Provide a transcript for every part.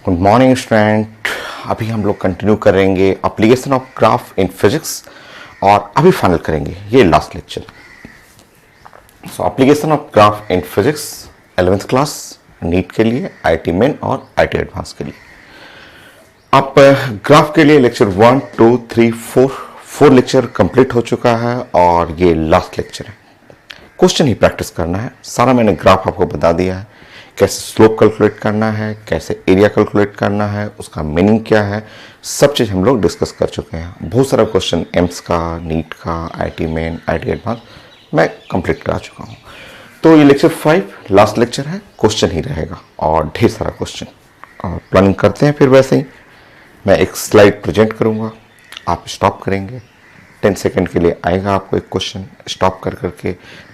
Good morning student. अभी हम लोग कंटिन्यू करेंगे application of graph in physics और अभी फाइनल करेंगे ये last lecture. So application of graph in physics 11th class NEET के लिए, आईटी मेन और आईटी एडवांस के लिए। आप ग्राफ के लिए लेक्चर 1, 2, 3, 4 लेक्चर कंप्लीट हो चुका है और ये लास्ट लेक्चर है। क्वेश्चन ही प्रैक्टिस करना है। सारा मैंने ग्राफ आपको बता दिया है, कैसे स्लोप कैलकुलेट करना है, कैसे एरिया कैलकुलेट करना है, उसका मीनिंग क्या है, सब चीज़ हम लोग डिस्कस कर चुके हैं। बहुत सारा क्वेश्चन एम्स का, नीट का, आईटी मेन, आईटी एडवांस मैं कंप्लीट करा चुका हूँ। तो ये लेक्चर 5 लास्ट लेक्चर है, क्वेश्चन ही रहेगा और ढेर सारा क्वेश्चन। और प्लानिंग करते हैं फिर वैसे ही। मैं एक स्लाइड प्रेजेंट करूँगा, आप स्टॉप करेंगे, 10 सेकेंड के लिए आएगा आपको एक क्वेश्चन, स्टॉप कर करके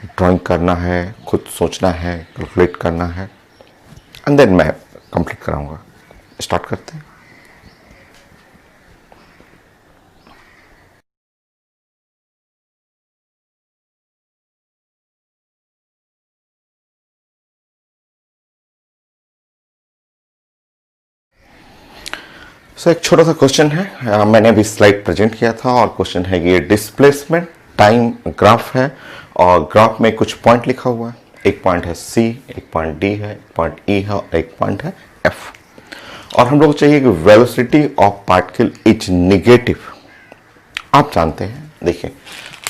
ड्राइंग करना है, खुद सोचना है, कैलकुलेट करना है, एंड देन मैं कंप्लीट कराऊंगा। स्टार्ट करते हैं। एक छोटा सा क्वेश्चन है, मैंने अभी स्लाइड प्रेजेंट किया था और क्वेश्चन है कि ये डिस्प्लेसमेंट टाइम ग्राफ है और ग्राफ में कुछ पॉइंट लिखा हुआ है। एक पॉइंट है C, एक पॉइंट D है, एक पॉइंट E है और एक पॉइंट है F। और हम लोग चाहिए कि velocity of particle is negative. आप जानते हैं, देखिए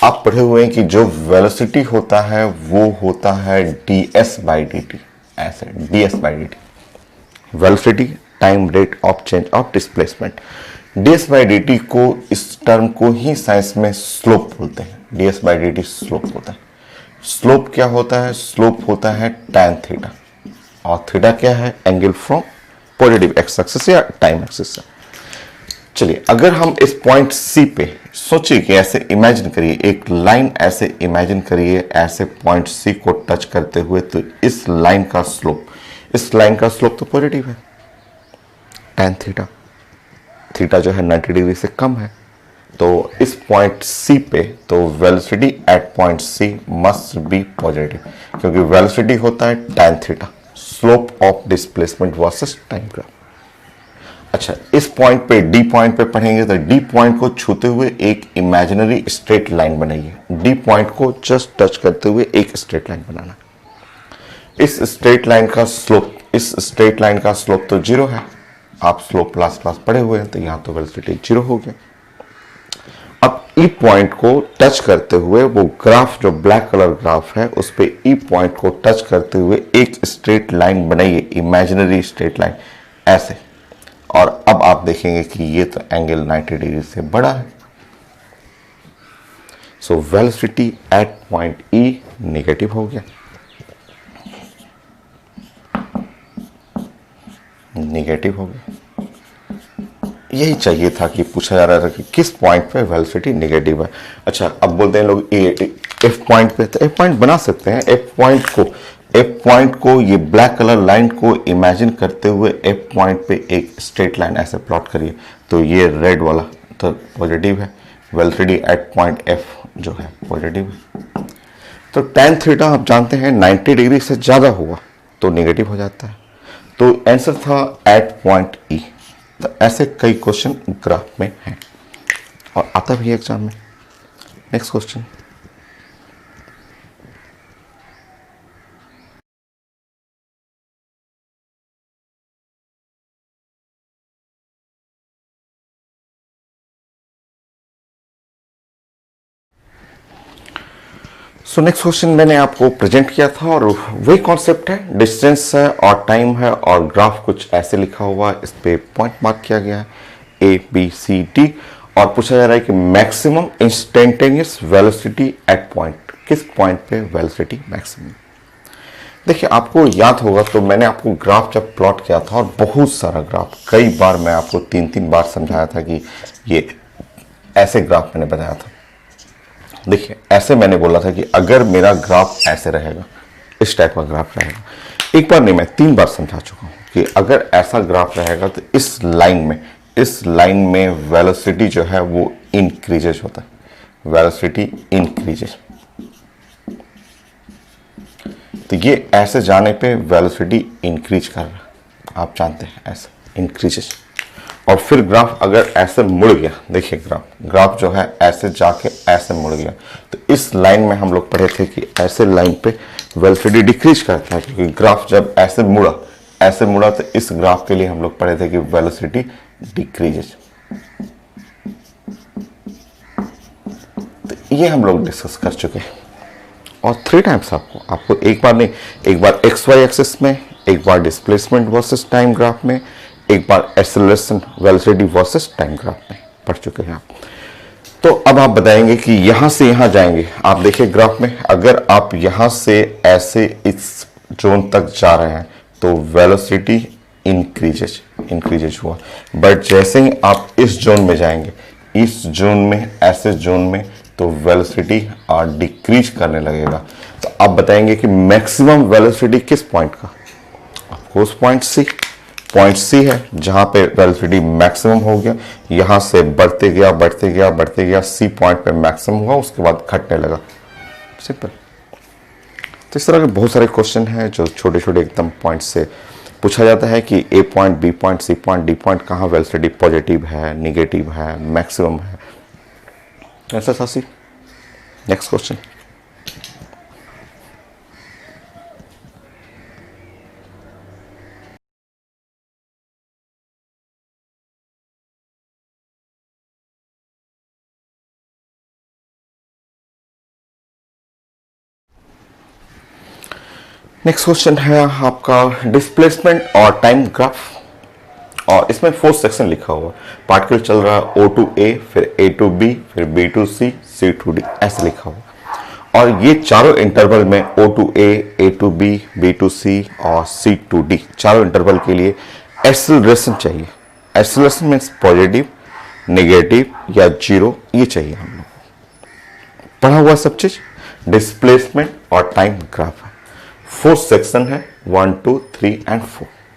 आप पढ़े हुए हैं कि जो वेलोसिटी होता है वो होता है ds/dt। ऐसे ds/dt velocity time rate of change of displacement. ds/dt को, इस टर्म को ही साइंस में स्लोप बोलते हैं। ds/dt स्लोप होता है। स्लोप क्या होता है? स्लोप होता है tan थीटा और थीटा क्या है? Angle from positive x axis या टाइम एक्सिस से। चलिए, अगर हम इस पॉइंट C पे सोचिए कि ऐसे इमेजिन करिए, एक लाइन ऐसे इमेजिन करिए, ऐसे पॉइंट C को टच करते हुए, तो इस लाइन का स्लोप तो पॉजिटिव है, tan थीटा। थीटा जो है 90 डिग्री से कम है, तो इस पॉइंट C पे तो velocity at point C must be positive, क्योंकि वेलोसिटी होता है tan theta, slope of displacement versus time graph. अच्छा, इस पॉइंट पे, D पॉइंट पे पढ़ेंगे तो D पॉइंट को छूते हुए एक इमेजिनरी स्ट्रेट लाइन बनाइए। D पॉइंट को जस्ट टच करते हुए एक स्ट्रेट लाइन बनाना। इस स्ट्रेट लाइन का स्लोप तो 0 है। आप स्लोप प्लस पढ़े हुए हैं, तो यहां तो वेलोसिटी 0 हो गया। अब E पॉइंट को टच करते हुए, वो ग्राफ जो ब्लैक कलर ग्राफ है, उस पे E पॉइंट को टच करते हुए एक स्ट्रेट लाइन बनाइए, इमेजिनरी स्ट्रेट लाइन ऐसे। और अब आप देखेंगे कि ये तो एंगल 90 डिग्री से बड़ा है। So velocity at point E negative हो गया, यही चाहिए था कि पूछा जा रहा था कि किस पॉइंट पे वेलोसिटी नेगेटिव है। अच्छा, अब बोलते हैं लोग F पॉइंट पे, तो F पॉइंट बना सकते हैं। F पॉइंट को ये ब्लैक कलर लाइन को इमेजिन करते हुए F पॉइंट पे एक स्ट्रेट लाइन ऐसे प्लॉट करिए, तो ये रेड वाला तो पॉजिटिव है, वेलोसिटी एट पॉइंट F जो है पॉजिटिव है। तो tan थीटा आप जानते हैं 90 डिग्री से ज़्यादा हुआ तो नेगेटिव हो जाता है, तो आंसर था एट पॉइंट E। तो ऐसे कई क्वेश्चन ग्राफ में हैं और आता भी है एग्जाम में। नेक्स्ट क्वेश्चन, नेक्स्ट क्वेश्चन मैंने आपको प्रेजेंट किया था और वही कॉन्सेप्ट है, डिस्टेंस है और टाइम है और ग्राफ कुछ ऐसे लिखा हुआ है, इस पे पॉइंट मार्क किया गया है A, B, C, D और पूछा जा रहा है कि maximum instantaneous velocity at point, किस पॉइंट पे वेलोसिटी मैक्सिमम। देखिए, आपको याद होगा तो मैंने आपको ग्राफ जब प्लॉट किया था, और बहुत सारा ग्राफ, कई बार मैं आपको 3 बार समझाया था कि ये ऐसे ग्राफ मैंने बताया था। देखिए, ऐसे मैंने बोला था कि अगर मेरा ग्राफ ऐसे रहेगा, इस टाइप का ग्राफ रहेगा, एक बार नहीं मैं 3 बार समझा चुका हूं कि अगर ऐसा ग्राफ रहेगा तो इस लाइन में वेलोसिटी जो है वो इंक्रीजेस होता है, वेलोसिटी इंक्रीजेस। तो ये ऐसे जाने पे वेलोसिटी इंक्रीज कर रहा है, आप जानते हैं ऐसे। इंक्रीजेज। और फिर ग्राफ अगर ऐसे मुड़ गया, देखिए ग्राफ जो है ऐसे जाके ऐसे मुड़ गया, तो इस लाइन में हम लोग पढ़े थे कि ऐसे लाइन पे वेलोसिटी डिक्रीज करता है, क्योंकि ग्राफ जब ऐसे मुड़ा तो इस ग्राफ के लिए हम लोग पढ़े थे कि वेलोसिटी डिक्रीजेज। तो ये हम लोग डिस्कस कर चुके हैं। और 3 टाइम्स आपको एक बार नहीं, एक बार एक्स वाई एक्सिस में, एक बार डिस्प्लेसमेंट वर्सेस टाइम ग्राफ में, एक बार acceleration velocity versus time graph में पढ़ चुके हैं आप। तो अब आप बताएंगे कि यहां से यहां जाएंगे। आप देखिए ग्राफ में, अगर आप यहां से ऐसे इस जोन तक जा रहे हैं तो वेलोसिटी इंक्रीजेज हुआ। बट जैसे ही आप इस जोन में जाएंगे, इस जोन में, ऐसे जोन में, तो वेलोसिटी डिक्रीज करने लगेगा। तो आप बताएंगे कि मैक्सिमम वेलोसिटी किस पॉइंट का? ऑफकोर्स पॉइंट सी है, जहां पे वेलोसिटी मैक्सिमम हो गया, यहां से बढ़ते गया, सी पॉइंट पे मैक्सिमम हुआ, उसके बाद घटने लगा। सिंपल। तो इस तरह के बहुत सारे क्वेश्चन हैं जो छोटे छोटे एकदम पॉइंट से पूछा जाता है कि A point, B point, C point, D point कहाँ वेलोसिटी पॉजिटिव है, निगेटिव है, मैक्सिमम है। ऐसा सासी। Next question. नेक्स्ट क्वेश्चन है आपका डिस्प्लेसमेंट और टाइम ग्राफ, और इसमें 4 सेक्शन लिखा हुआ। पार्टिकल चल रहा है O to A, फिर A to B, फिर B to C, C to D, ऐसे लिखा हुआ। और ये चारों इंटरवल में O to A, A to B, B to C और C to D, चारों इंटरवल के लिए एक्सेलरेशन चाहिए। एक्सेलरेशन मीन्स पॉजिटिव, नेगेटिव या जीरो, ये चाहिए हम लोग। पढ़ा हुआ सब चीज। डिस्प्लेसमेंट और टाइम ग्राफ है। 4 सेक्शन है, 1, 2, 3 एंड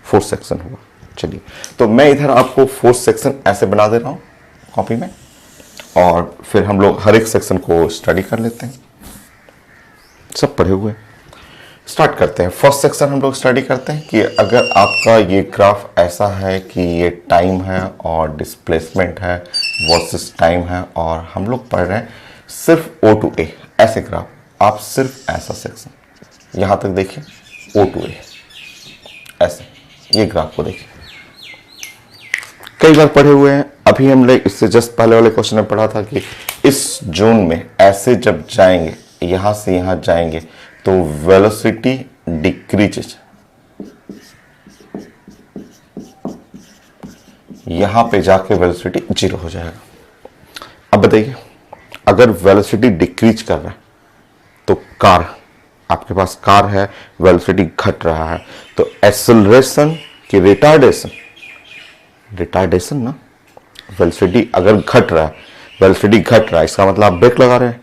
4 सेक्शन हुआ। चलिए, तो मैं इधर आपको 4 सेक्शन ऐसे बना दे रहा हूं कॉपी में, और फिर हम लोग हर एक सेक्शन को स्टडी कर लेते हैं। सब पढ़े हुए स्टार्ट करते हैं। फर्स्ट सेक्शन हम लोग स्टडी करते हैं कि अगर आपका ये ग्राफ ऐसा है कि ये टाइम है और डिस्प्लेसमेंट है वर्सेस टाइम है, और हम लोग पढ़ रहे हैं सिर्फ O to A, ऐसे ग्राफ, आप सिर्फ ऐसा सेक्शन यहां तक देखिए, O to A ऐसे, ये ग्राफ को देखिए। कई बार पढ़े हुए हैं। अभी हमने इससे जस्ट पहले वाले क्वेश्चन में पढ़ा था कि इस जोन में ऐसे जब जाएंगे, यहां से यहां जाएंगे, तो वेलोसिटी डिक्रीजेज, यहां पे जाके वेलोसिटी जीरो हो जाएगा। अब बताइए, अगर वेलोसिटी डिक्रीज कर रहा है तो कार, आपके पास कार है, वेलोसिटी घट रहा है, तो एक्सेलरेशन की रिटार्डेशन ना, वेलोसिटी अगर घट रहा है, वेलोसिटी घट रहा है, इसका मतलब आप ब्रेक लगा रहे हैं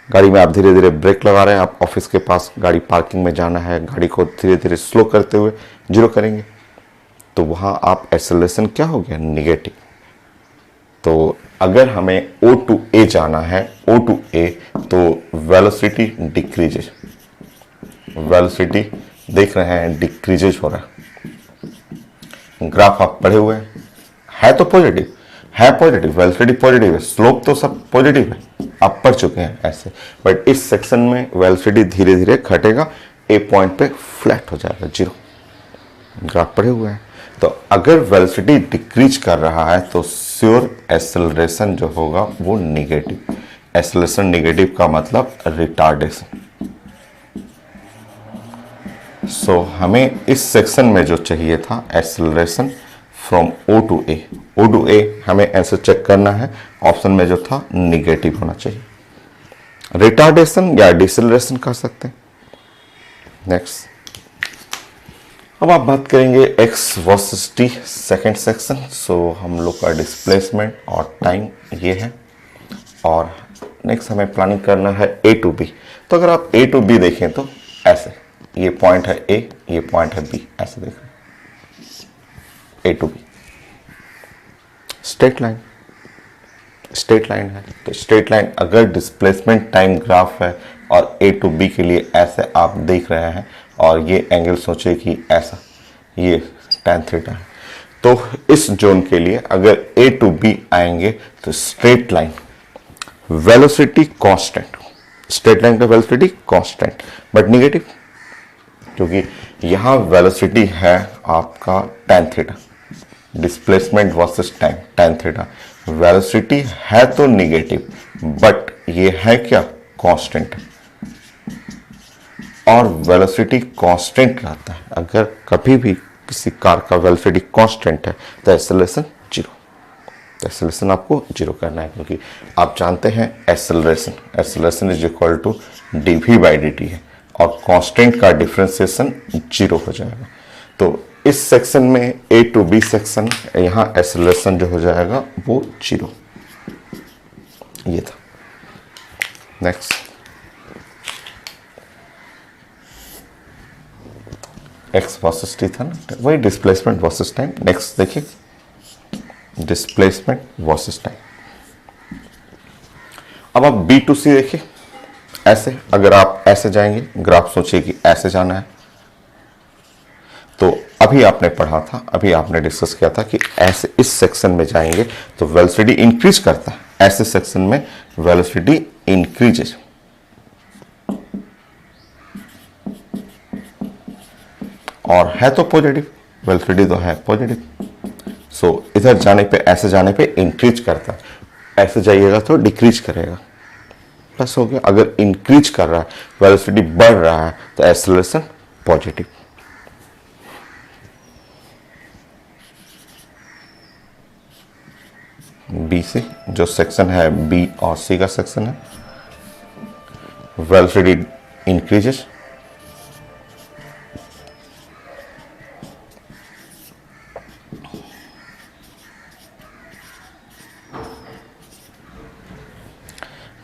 गाड़ी में, आप धीरे धीरे ब्रेक लगा रहे हैं। आप ऑफिस के पास गाड़ी पार्किंग में जाना है, गाड़ी को धीरे धीरे स्लो करते हुए जीरो करेंगे, तो वहां आप एक्सेलरेशन क्या हो गया? निगेटिव। तो अगर हमें O to A जाना है, O to A, तो वेलोसिटी डिक्रीजेज, वेलोसिटी देख रहे हैं डिक्रीजेज हो रहा है। ग्राफ आप पढ़े हुए हैं, है तो पॉजिटिव, वेलोसिटी पॉजिटिव है, स्लोप तो सब पॉजिटिव है, आप पढ़ चुके हैं ऐसे। बट इस सेक्शन में वेलोसिटी धीरे धीरे घटेगा, ए पॉइंट पे फ्लैट हो जाएगा, जीरो। ग्राफ पढ़े हुए हैं। तो अगर वेलोसिटी डिक्रीज कर रहा है तो श्योर एक्सेलरेशन जो होगा वो निगेटिव। एक्सेलरेशन निगेटिव का मतलब रिटार्डेशन। सो हमें इस सेक्शन में जो चाहिए था acceleration from O to A, O to A हमें ऐसे चेक करना है, ऑप्शन में जो था निगेटिव होना चाहिए। रिटार्डेशन या डिसेलरेशन कर सकते हैं। नेक्स्ट, अब आप बात करेंगे x versus t, second section. So हम लोग का डिस्प्लेसमेंट और टाइम ये है, और नेक्स्ट हमें प्लानिंग करना है A to B। तो अगर आप A to B देखें तो ऐसे, ये पॉइंट है A, ये पॉइंट है B, ऐसे देख रहे A to B, straight line है। तो स्ट्रेट लाइन अगर डिस्प्लेसमेंट टाइम ग्राफ है और A to B के लिए ऐसे आप देख रहे हैं, और ये एंगल सोचे कि ऐसा, ये tan थीटा है, तो इस जोन के लिए अगर ए टू बी आएंगे तो straight line velocity constant, straight line का वेलोसिटी कांस्टेंट बट निगेटिव, क्योंकि यहां वेलोसिटी है आपका tan theta, displacement versus time tan theta, velocity है तो निगेटिव बट ये है क्या कांस्टेंट, और वेलोसिटी कांस्टेंट रहता है। अगर कभी भी किसी कार का वेलोसिटी कांस्टेंट है तो एक्सेलरेशन जीरो, तो एक्सेलरेशन आपको जीरो करना है, क्योंकि आप जानते हैं acceleration is equal to dv/dt है और कांस्टेंट का डिफरेंशिएशन जीरो हो जाएगा। तो इस सेक्शन में ए टू बी सेक्शन, यहां एक्सेलरेशन जो हो जाएगा वो जीरो, ये था। नेक्स्ट एक्स वर्सेस टी था ना, वही डिस्प्लेसमेंट वर्सेस टाइम। नेक्स्ट देखिए डिस्प्लेसमेंट वर्सेस टाइम। अब आप बी टू सी देखिए, ऐसे अगर आप ऐसे जाएंगे, ग्राफ सोचिए कि ऐसे जाना है, तो अभी आपने पढ़ा था, अभी आपने डिस्कस किया था कि ऐसे इस सेक्शन में जाएंगे तो वेलोसिटी इंक्रीज करता है, ऐसे सेक्शन में वेलोसिटी इंक्रीजेज, और है तो पॉजिटिव, वेलोसिटी तो है पॉजिटिव, सो इधर जाने पे, ऐसे जाने पे इंक्रीज करता है, ऐसे जाइएगा तो डिक्रीज करेगा, बस हो गया। अगर इंक्रीज कर रहा है, वेलोसिटी बढ़ रहा है तो एक्सेलरेशन पॉजिटिव। बी से जो सेक्शन है, बी और सी का सेक्शन है, वेलोसिटी इंक्रीजेस,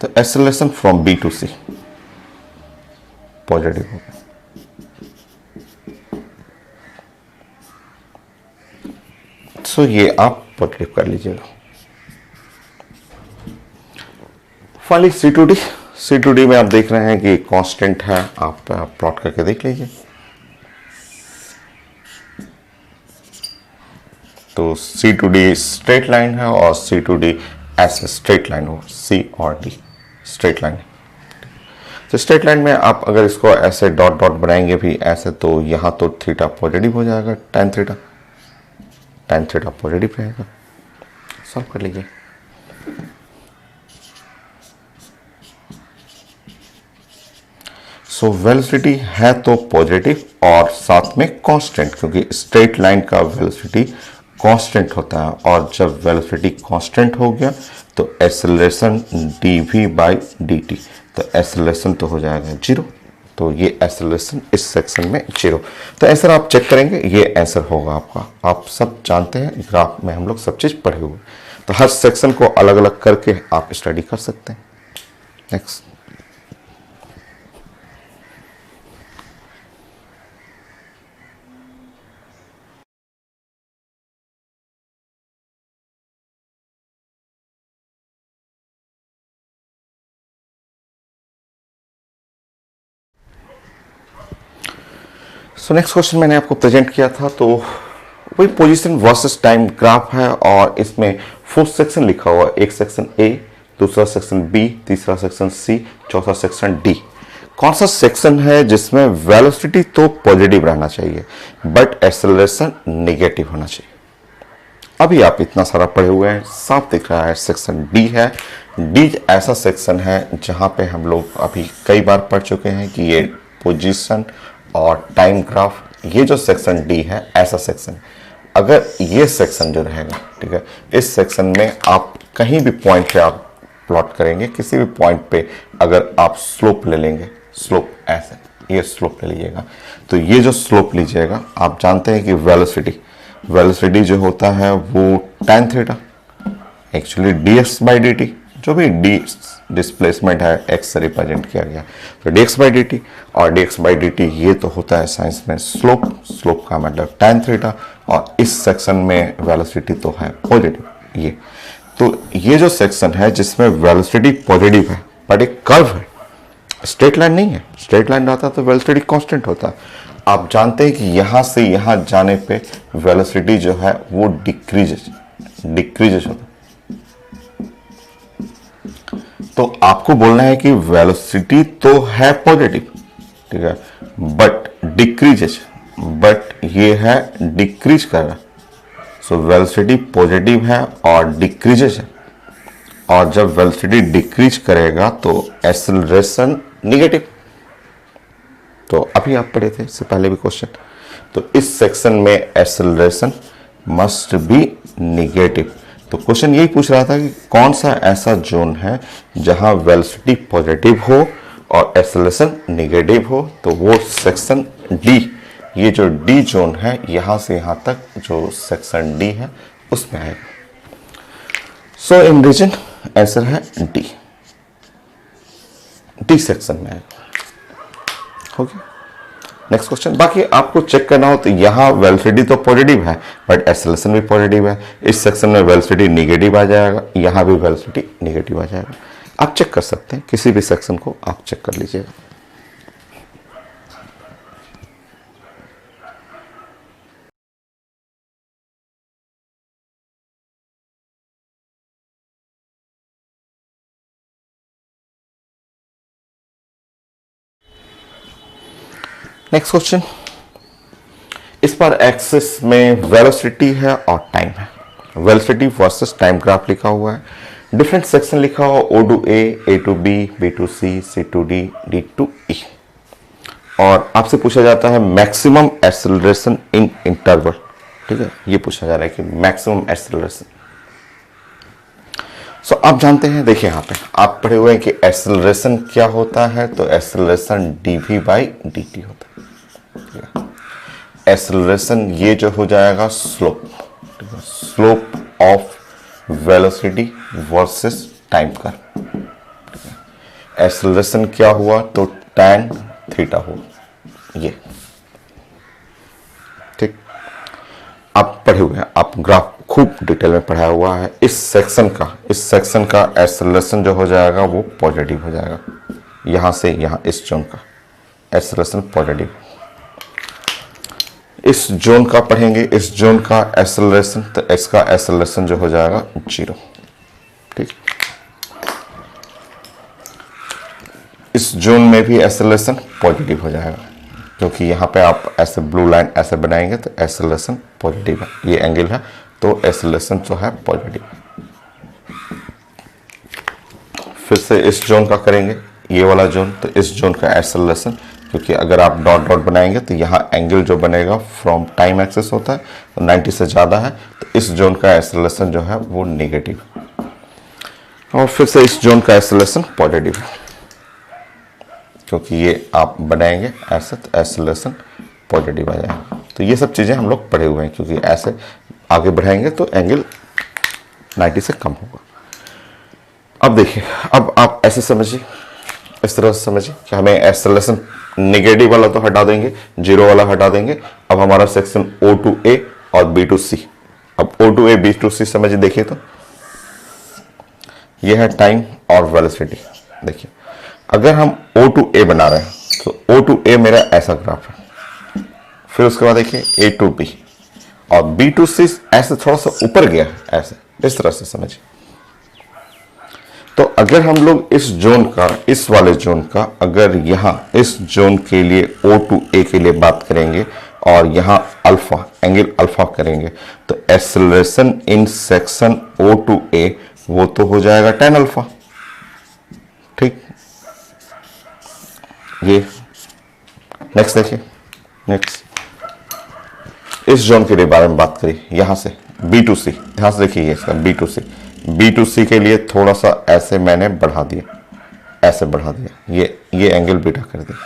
तो acceleration from B to C positive होगा। सो ये आप पॉजिटिव कर लीजिएगा। फाइनली सी टू डी में आप देख रहे हैं कि कांस्टेंट है, आप प्लॉट करके देख लीजिए। तो सी टू डी स्ट्रेट लाइन है और सी टू डी ऐसे स्ट्रेट लाइन हो, सी और डी स्ट्रेट लाइन। तो स्ट्रेट लाइन में आप अगर इसको ऐसे डॉट डॉट बनाएंगे भी ऐसे, तो यहां तो थीटा पॉजिटिव हो जाएगा, tan थीटा पॉजिटिव रहेगा। सॉल्व कर लीजिए। सो वेलोसिटी है तो पॉजिटिव और साथ में कांस्टेंट, क्योंकि स्ट्रेट लाइन का वेलोसिटी कांस्टेंट होता है, और जब वेलोसिटी कांस्टेंट हो गया तो एक्सेलरेशन dv/dt, तो एक्सेलरेशन तो हो जाएगा जीरो, तो ये एक्सेलरेशन इस सेक्शन में जीरो। तो आंसर आप चेक करेंगे, ये आंसर होगा आपका। आप सब जानते हैं, ग्राफ में हम लोग सब चीज पढ़े हुए, तो हर सेक्शन को अलग अलग करके आप स्टडी कर सकते हैं। नेक्स्ट सो नेक्स्ट क्वेश्चन मैंने आपको प्रेजेंट किया था, तो वही पोजीशन वर्सेस टाइम ग्राफ है और इसमें 4 सेक्शन लिखा हुआ है। एक सेक्शन ए, दूसरा सेक्शन बी, तीसरा सेक्शन सी, चौथा सेक्शन डी। कौन सा सेक्शन है जिसमें वेलोसिटी तो पॉजिटिव रहना चाहिए बट एक्सेलरेशन नेगेटिव होना चाहिए? अभी आप इतना सारा पढ़े हुए हैं, साफ दिख रहा है सेक्शन डी है। डी ऐसा सेक्शन है जहां पे हम लोग अभी कई बार पढ़ चुके हैं कि ये पोजीशन और टाइम ग्राफ, ये जो सेक्शन डी है ऐसा सेक्शन। अगर ये सेक्शन जो रहेगा, ठीक है, इस सेक्शन में आप कहीं भी पॉइंट पे आप प्लॉट करेंगे, किसी भी पॉइंट पे अगर आप स्लोप ले लेंगे, स्लोप ऐसे, ये स्लोप ले लीजिएगा, तो ये जो स्लोप लीजिएगा, आप जानते हैं कि वेलोसिटी जो होता है वो tan थीटा, एक्चुअली dx/dt, जो भी डी डिस्प्लेसमेंट है x से रिप्रेजेंट किया गया, तो dx/dt, और dx/dt ये तो होता है साइंस में स्लोप का मतलब tan थीटा, और इस सेक्शन में वेलोसिटी तो है पॉजिटिव। ये तो ये जो सेक्शन है जिसमें वेलोसिटी पॉजिटिव है बट एक कर्व है, स्ट्रेट लाइन नहीं है। स्ट्रेट लाइन रहता तो वेलोसिटी कांस्टेंट होता, आप जानते हैं कि यहां से यहां जाने पे वेलोसिटी जो है वो डिक्रीजेस होता है। तो आपको बोलना है कि वेलोसिटी तो है पॉजिटिव, ठीक है, बट ये है डिक्रीज कर रहा है। सो वेलोसिटी पॉजिटिव है और डिक्रीजेस है, और जब वेलोसिटी डिक्रीज करेगा तो एक्सेलरेशन निगेटिव। तो अभी आप पढ़े थे इससे पहले भी क्वेश्चन, तो इस सेक्शन में एक्सेलरेशन मस्ट बी निगेटिव। तो क्वेश्चन यही पूछ रहा था कि कौन सा ऐसा जोन है जहां वेलोसिटी पॉजिटिव हो और एक्सेलरेशन निगेटिव हो, तो वो सेक्शन डी, ये जो डी जोन है यहां से यहां तक जो सेक्शन डी है उसमें आएगा। सो इन रीजन आंसर है डी सेक्शन में आएगा। Okay, next question. बाकी आपको चेक करना हो तो यहाँ वेलोसिटी तो पॉजिटिव है बट एक्सेलरेशन भी पॉजिटिव है। इस सेक्शन में वेलोसिटी निगेटिव आ जाएगा, यहाँ भी वेलोसिटी निगेटिव आ जाएगा। आप चेक कर सकते हैं, किसी भी सेक्शन को आप चेक कर लीजिएगा। नेक्स्ट क्वेश्चन, इस पर एक्सिस में वेलोसिटी है और टाइम है। वेलोसिटी वर्सेस टाइम ग्राफ लिखा हुआ है, डिफरेंट सेक्शन लिखा हुआ, O to A, A to B, B to C, C to D, D to E। और आपसे पूछा जाता है मैक्सिमम एक्सेलरेशन इन इंटरवल, ठीक है, ये पूछा जा रहा है कि मैक्सिमम एक्सेलरेशन। सो आप जानते हैं, देखिए यहाँ पे आप पढ़े हुए हैं कि एक्सेलरेशन क्या होता है, तो एक्सेलरेशन dv/dt होता है। एक्सेलरेशन ये जो हो जाएगा slope of velocity versus time का। एक्सेलरेशन क्या हुआ तो tan थीटा हुआ, ये ठीक। आप पढ़े हुए हैं, आप ग्राफ खूब डिटेल में पढ़ाया हुआ है। इस सेक्शन का एक्सेलरेशन जो हो जाएगा वो पॉजिटिव हो जाएगा, यहां से यहां इस जोन का एक्सेलरेशन पॉजिटिव। इस जोन का पढ़ेंगे, इस जोन का एक्सेलरेशन, तो इसका एक्सेलरेशन जो हो जाएगा 0, ठीक। इस जोन में भी एक्सेलरेशन पॉजिटिव हो जाएगा, क्योंकि यहाँ पे आप ऐसे ब्लू लाइन ऐसे बनाएंगे तो एक्सेलरेशन पॉजिटिव है, ये एंगल है तो एक्सेलरेशन जो है पॉजिटिव। फिर से इस जोन का करेंगे, ये वाला जोन, तो इस जोन का एक्सेलरेशन, क्योंकि अगर आप डॉट डॉट बनाएंगे तो यहाँ एंगल जो बनेगा फ्रॉम टाइम एक्सिस होता है तो 90 से ज़्यादा है, तो इस जोन का एक्सेलरेशन जो है वो नेगेटिव। और फिर से इस जोन का एक्सेलरेशन पॉजिटिव है, क्योंकि ये आप बनाएंगे ऐसे तो एक्सेलरेशन पॉजिटिव आ जाएगा। तो ये सब चीज़ें हम लोग पढ़े हुए हैं, क्योंकि ऐसे आगे बढ़ाएंगे तो एंगल 90 से कम होगा। अब देखिए, अब आप ऐसे समझिए, इस तरह से समझिए कि हमें एक्सेलरेशन नेगेटिव वाला तो हटा देंगे, 0 वाला हटा देंगे। अब हमारा सेक्शन O to A और B to C। अब O to A, B to C समझिए, देखिए तो यह है टाइम और वेलोसिटी। देखिए, अगर हम O to A बना रहे हैं तो O to A मेरा ऐसा ग्राफ है, फिर उसके बाद देखिए A to B और B to C ऐसे थोड़ा सा ऊपर गया, ऐसे इस तरह से समझिए। तो अगर हम लोग इस जोन का, इस वाले जोन का, अगर यहाँ इस जोन के लिए O to A के लिए बात करेंगे और यहाँ अल्फा, एंगल अल्फा करेंगे, तो acceleration in section O to A वो तो हो जाएगा tan अल्फा, ठीक। ये नेक्स्ट देखिए, नेक्स्ट इस जोन के लिए बारे में बात करिए, यहां से B to C, ध्यान से देखिए, इसका B to C के लिए थोड़ा सा ऐसे मैंने बढ़ा दिया, ऐसे बढ़ा दिया, ये एंगल बीटा कर दिया।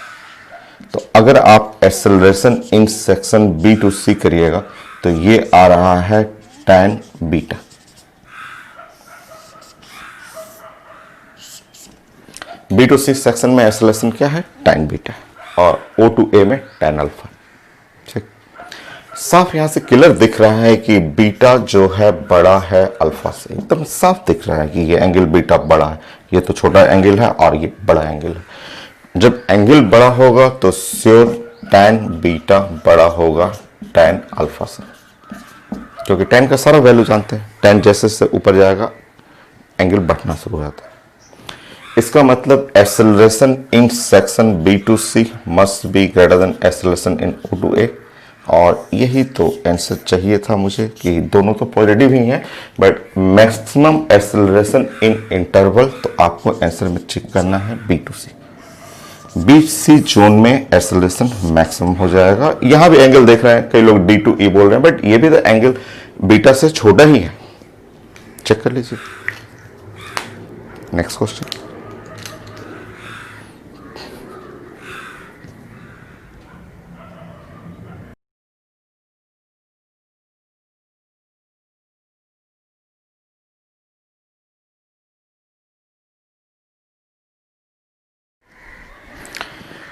तो अगर आप acceleration in section B to C करिएगा तो ये आ रहा है tan beta. B to C section में एक्सेलरेशन क्या है, tan बीटा, और O to A में tan अल्फा, ठीक। साफ यहां से क्लियर दिख रहा है कि बीटा जो है बड़ा है अल्फा से, एकदम साफ दिख रहा है कि ये एंगल बीटा बड़ा है, ये तो छोटा एंगल है और ये बड़ा एंगल है। जब एंगल बड़ा होगा तो श्योर tan बीटा बड़ा होगा tan अल्फा से, क्योंकि tan का सारा वैल्यू जानते हैं। tan जैसे से ऊपर जाएगा एंगल बढ़ना शुरू हो जाता है। इसका मतलब acceleration in section B to C must be greater than acceleration in O to A, और यही तो आंसर चाहिए था मुझे कि दोनों तो पॉजिटिव ही हैं, but maximum acceleration in interval, तो आपको आंसर में चेक करना है B to C। B C zone में एक्सेलरेशन मैक्सिमम हो जाएगा। यहां भी एंगल देख रहे हैं, कई लोग D to E बोल रहे हैं, बट ये भी तो एंगल बीटा से छोटा ही है, चेक कर लीजिए। Next question,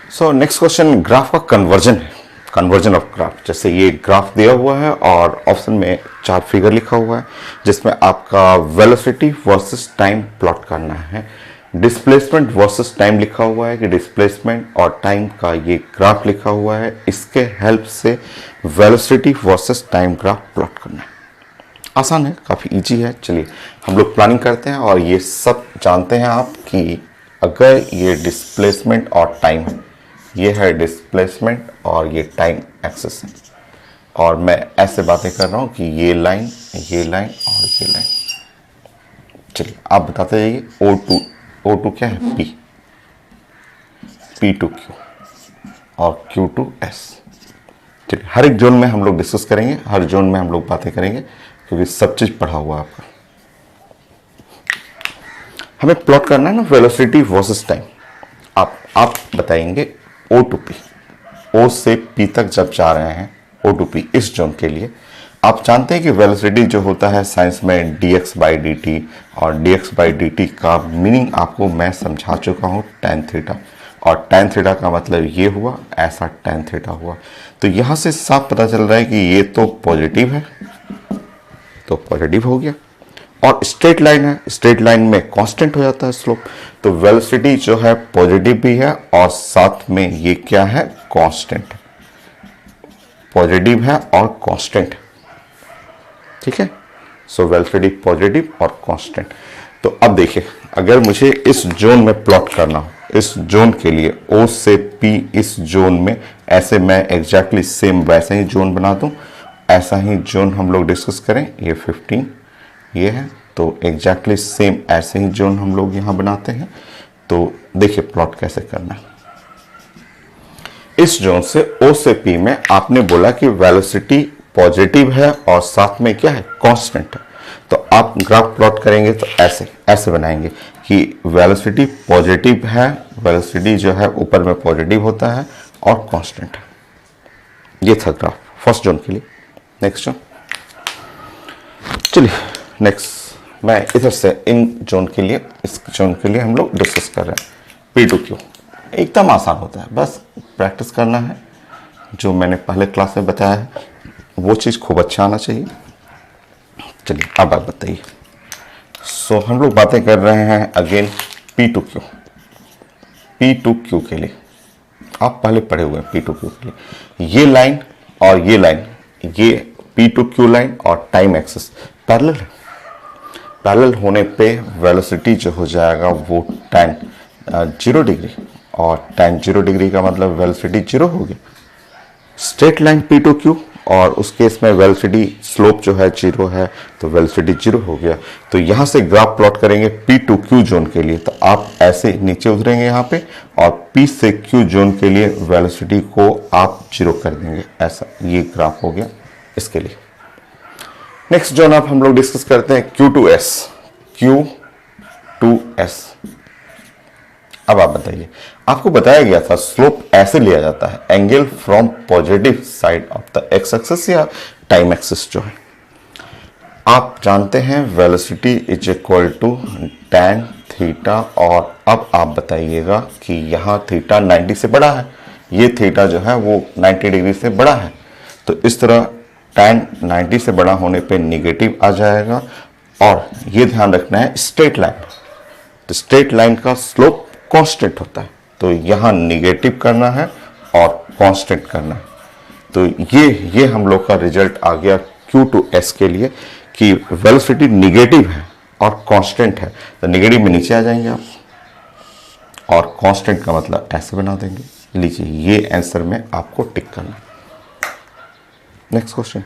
so next question graph का कन्वर्जन है, कन्वर्जन ऑफ ग्राफ। जैसे ये ग्राफ दिया हुआ है और ऑप्शन में 4 फिगर लिखा हुआ है, जिसमें आपका वेलोसिटी वर्सेस टाइम प्लॉट करना है। डिस्प्लेसमेंट वर्सेस टाइम लिखा हुआ है कि डिस्प्लेसमेंट और टाइम का ये ग्राफ लिखा हुआ है, इसके हेल्प से velocity versus time graph plot करना है। आसान है, काफ़ी इजी है। चलिए हम लोग प्लानिंग करते हैं, और ये सब जानते हैं आप कि अगर ये डिस्प्लेसमेंट और टाइम है, ये है डिस्प्लेसमेंट और ये टाइम एक्सिस है, और मैं ऐसे बातें कर रहा हूँ कि ये लाइन और ये लाइन। चलिए आप बताते जाइए। O2 क्या है? P, P to Q और Q to S। चलिए हर एक जोन में हम लोग डिस्कस करेंगे, हर जोन में हम लोग बातें करेंगे, क्योंकि सब चीज पढ़ा हुआ है आपका। हमें प्लॉट करना है ना वेलोसिटी वर्सेस टाइम। आप बताएंगे O to P, O से P तक जब जा रहे हैं O to P इस जोन के लिए, आप जानते हैं कि वेलोसिटी जो होता है साइंस में dx/dt, और dx/dt का मीनिंग आपको मैं समझा चुका हूँ tan थीटा, और tan थीटा का मतलब ये हुआ, ऐसा tan थीटा हुआ। तो यहाँ से साफ पता चल रहा है कि ये तो पॉजिटिव है, तो पॉजिटिव हो गया, और स्ट्रेट लाइन है, स्ट्रेट लाइन में कांस्टेंट हो जाता है स्लोप, तो वेलोसिटी जो है पॉजिटिव भी है और साथ में ये क्या है? कांस्टेंट। पॉजिटिव है और कांस्टेंट, ठीक है। सो वेलोसिटी पॉजिटिव और कांस्टेंट। तो अब देखिए, अगर मुझे इस जोन में प्लॉट करना हो, इस जोन के लिए O से P इस जोन में, ऐसे मैं एग्जैक्टली सेम वैसे ही जोन बना दूं, ऐसा ही जोन हम लोग डिस्कस करें। ये 15 ये है, तो एग्जैक्टली सेम ऐसे ही जोन हम लोग यहां बनाते हैं। तो देखिए प्लॉट कैसे करना है। इस जोन से O से P में आपने बोला कि वेलोसिटी पॉजिटिव है और साथ में क्या है? कांस्टेंट है। तो आप ग्राफ प्लॉट करेंगे तो ऐसे बनाएंगे कि वेलोसिटी पॉजिटिव है, वेलोसिटी जो है ऊपर में पॉजिटिव होता है और कांस्टेंट है। ये था ग्राफ फर्स्ट जोन के लिए। नेक्स्ट जोन, चलिए नेक्स्ट मैं इधर से इन जोन के लिए, इस जोन के लिए हम लोग डिस्कस कर रहे हैं। P to Q एकदम आसान होता है, बस प्रैक्टिस करना है। जो मैंने पहले क्लास में बताया है वो चीज़ खूब अच्छा आना चाहिए। चलिए अब आप बताइए। सो हम लोग बातें कर रहे हैं again P to Q। P to Q के लिए आप पहले पढ़े हुए हैं। P to Q के लिए ये लाइन और ये लाइन, ये P to Q लाइन और टाइम एक्सिस पैरेलल है। पैरेलल होने पे वेलोसिटी जो हो जाएगा वो tan 0 डिग्री, और tan 0 डिग्री का मतलब वेलोसिटी 0 हो गया। Straight line P to Q, और उस केस में वेलोसिटी स्लोप जो है 0 है, तो वेलोसिटी 0 हो गया। तो यहाँ से ग्राफ प्लॉट करेंगे P to Q जोन के लिए, तो आप ऐसे नीचे उतरेंगे यहाँ पे, और P से Q जोन के लिए वेलोसिटी को आप 0 कर देंगे। ऐसा ये ग्राफ हो गया इसके लिए। नेक्स्ट जोन आप हम लोग डिस्कस करते हैं Q to S। Q to S, अब आप बताइए। आपको बताया गया था स्लोप ऐसे लिया जाता है, angle from positive side of the x axis या टाइम एक्सिस जो है। आप जानते हैं velocity is equal to tan theta, और अब आप बताइएगा कि यहाँ थीटा 90 से बड़ा है, ये थीटा जो है वो 90 डिग्री से बड़ा है। तो इस तरह tan 90 से बड़ा होने पे निगेटिव आ जाएगा, और ये ध्यान रखना है स्ट्रेट लाइन, तो स्ट्रेट लाइन का स्लोप कांस्टेंट होता है, तो यहाँ निगेटिव करना है और कांस्टेंट करना है। तो ये हम लोग का रिजल्ट आ गया Q टू S के लिए कि वेलोसिटी निगेटिव है और कांस्टेंट है। तो निगेटिव में नीचे आ जाएंगे आप, और कांस्टेंट का मतलब ऐसे बना देंगे। लीजिए, ये आंसर में आपको टिक करना। Next question.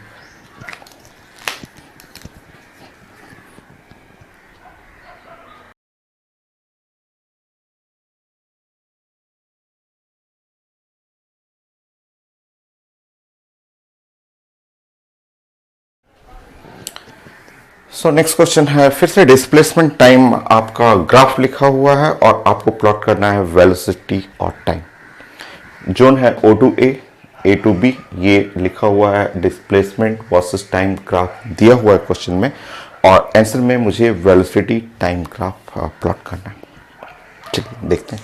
So next question है, फिर से डिस्प्लेसमेंट टाइम आपका ग्राफ लिखा हुआ है और आपको प्लॉट करना है वेलोसिटी और टाइम। जोन है O to A, A to B, ये लिखा हुआ है डिस्प्लेसमेंट वर्सेस टाइम ग्राफ दिया हुआ है क्वेश्चन में, और आंसर में मुझे वेलोसिटी टाइम ग्राफ प्लॉट करना है। चलिए देखते हैं।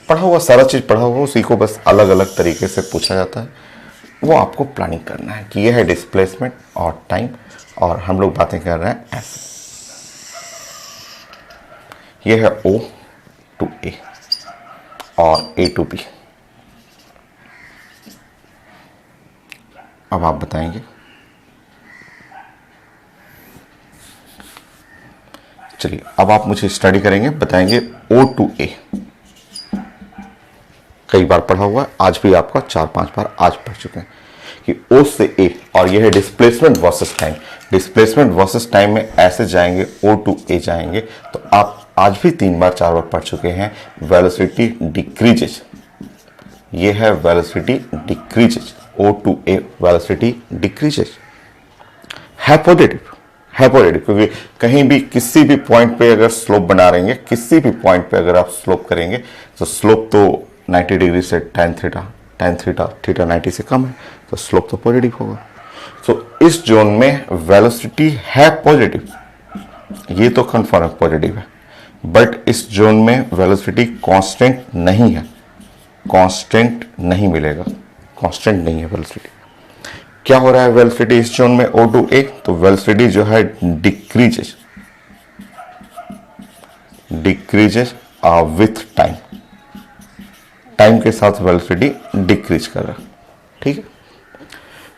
पढ़ा हुआ सारा चीज पढ़ा हुआ, उसी को बस अलग अलग तरीके से पूछा जाता है, वो आपको प्लानिंग करना है कि ये है डिस्प्लेसमेंट और टाइम, और हम लोग बातें कर रहे हैं ऐसे। ये है O टू A और A टू B। अब आप बताएंगे। चलिए, अब आप मुझे स्टडी करेंगे, बताएंगे O टू A। कई बार पढ़ा हुआ है, आज भी आपका 4-5 बार आज पढ़ चुके हैं कि O से A, और यह है displacement versus time. Displacement versus time में ऐसे जाएंगे, O टू A जाएंगे, तो आप आज भी 3-4 बार पढ़ चुके हैं वेलोसिटी डिक्रीजेज। ये है velocity decreases, O to A velocity decreases है पॉजिटिव, है पॉजिटिव, क्योंकि कहीं भी किसी भी पॉइंट पे अगर स्लोप बना रहे हैं, किसी भी पॉइंट पे अगर आप स्लोप करेंगे, तो स्लोप तो 90 डिग्री से tan थीटा 90 से कम है, तो स्लोप तो पॉजिटिव होगा। तो इस जोन में वेलोसिटी है पॉजिटिव, ये तो कंफर्म है पॉजिटिव है, बट इस जोन में वेलोसिटी कांस्टेंट नहीं है, कांस्टेंट नहीं मिलेगा, कांस्टेंट नहीं है वेलोसिटी। क्या हो रहा है वेलोसिटी इस जोन में O टू A? तो वेलोसिटी जो है डिक्रीजेस विथ टाइम, टाइम के साथ वेलोसिटी डिक्रीज कर रहा है। ठीक है।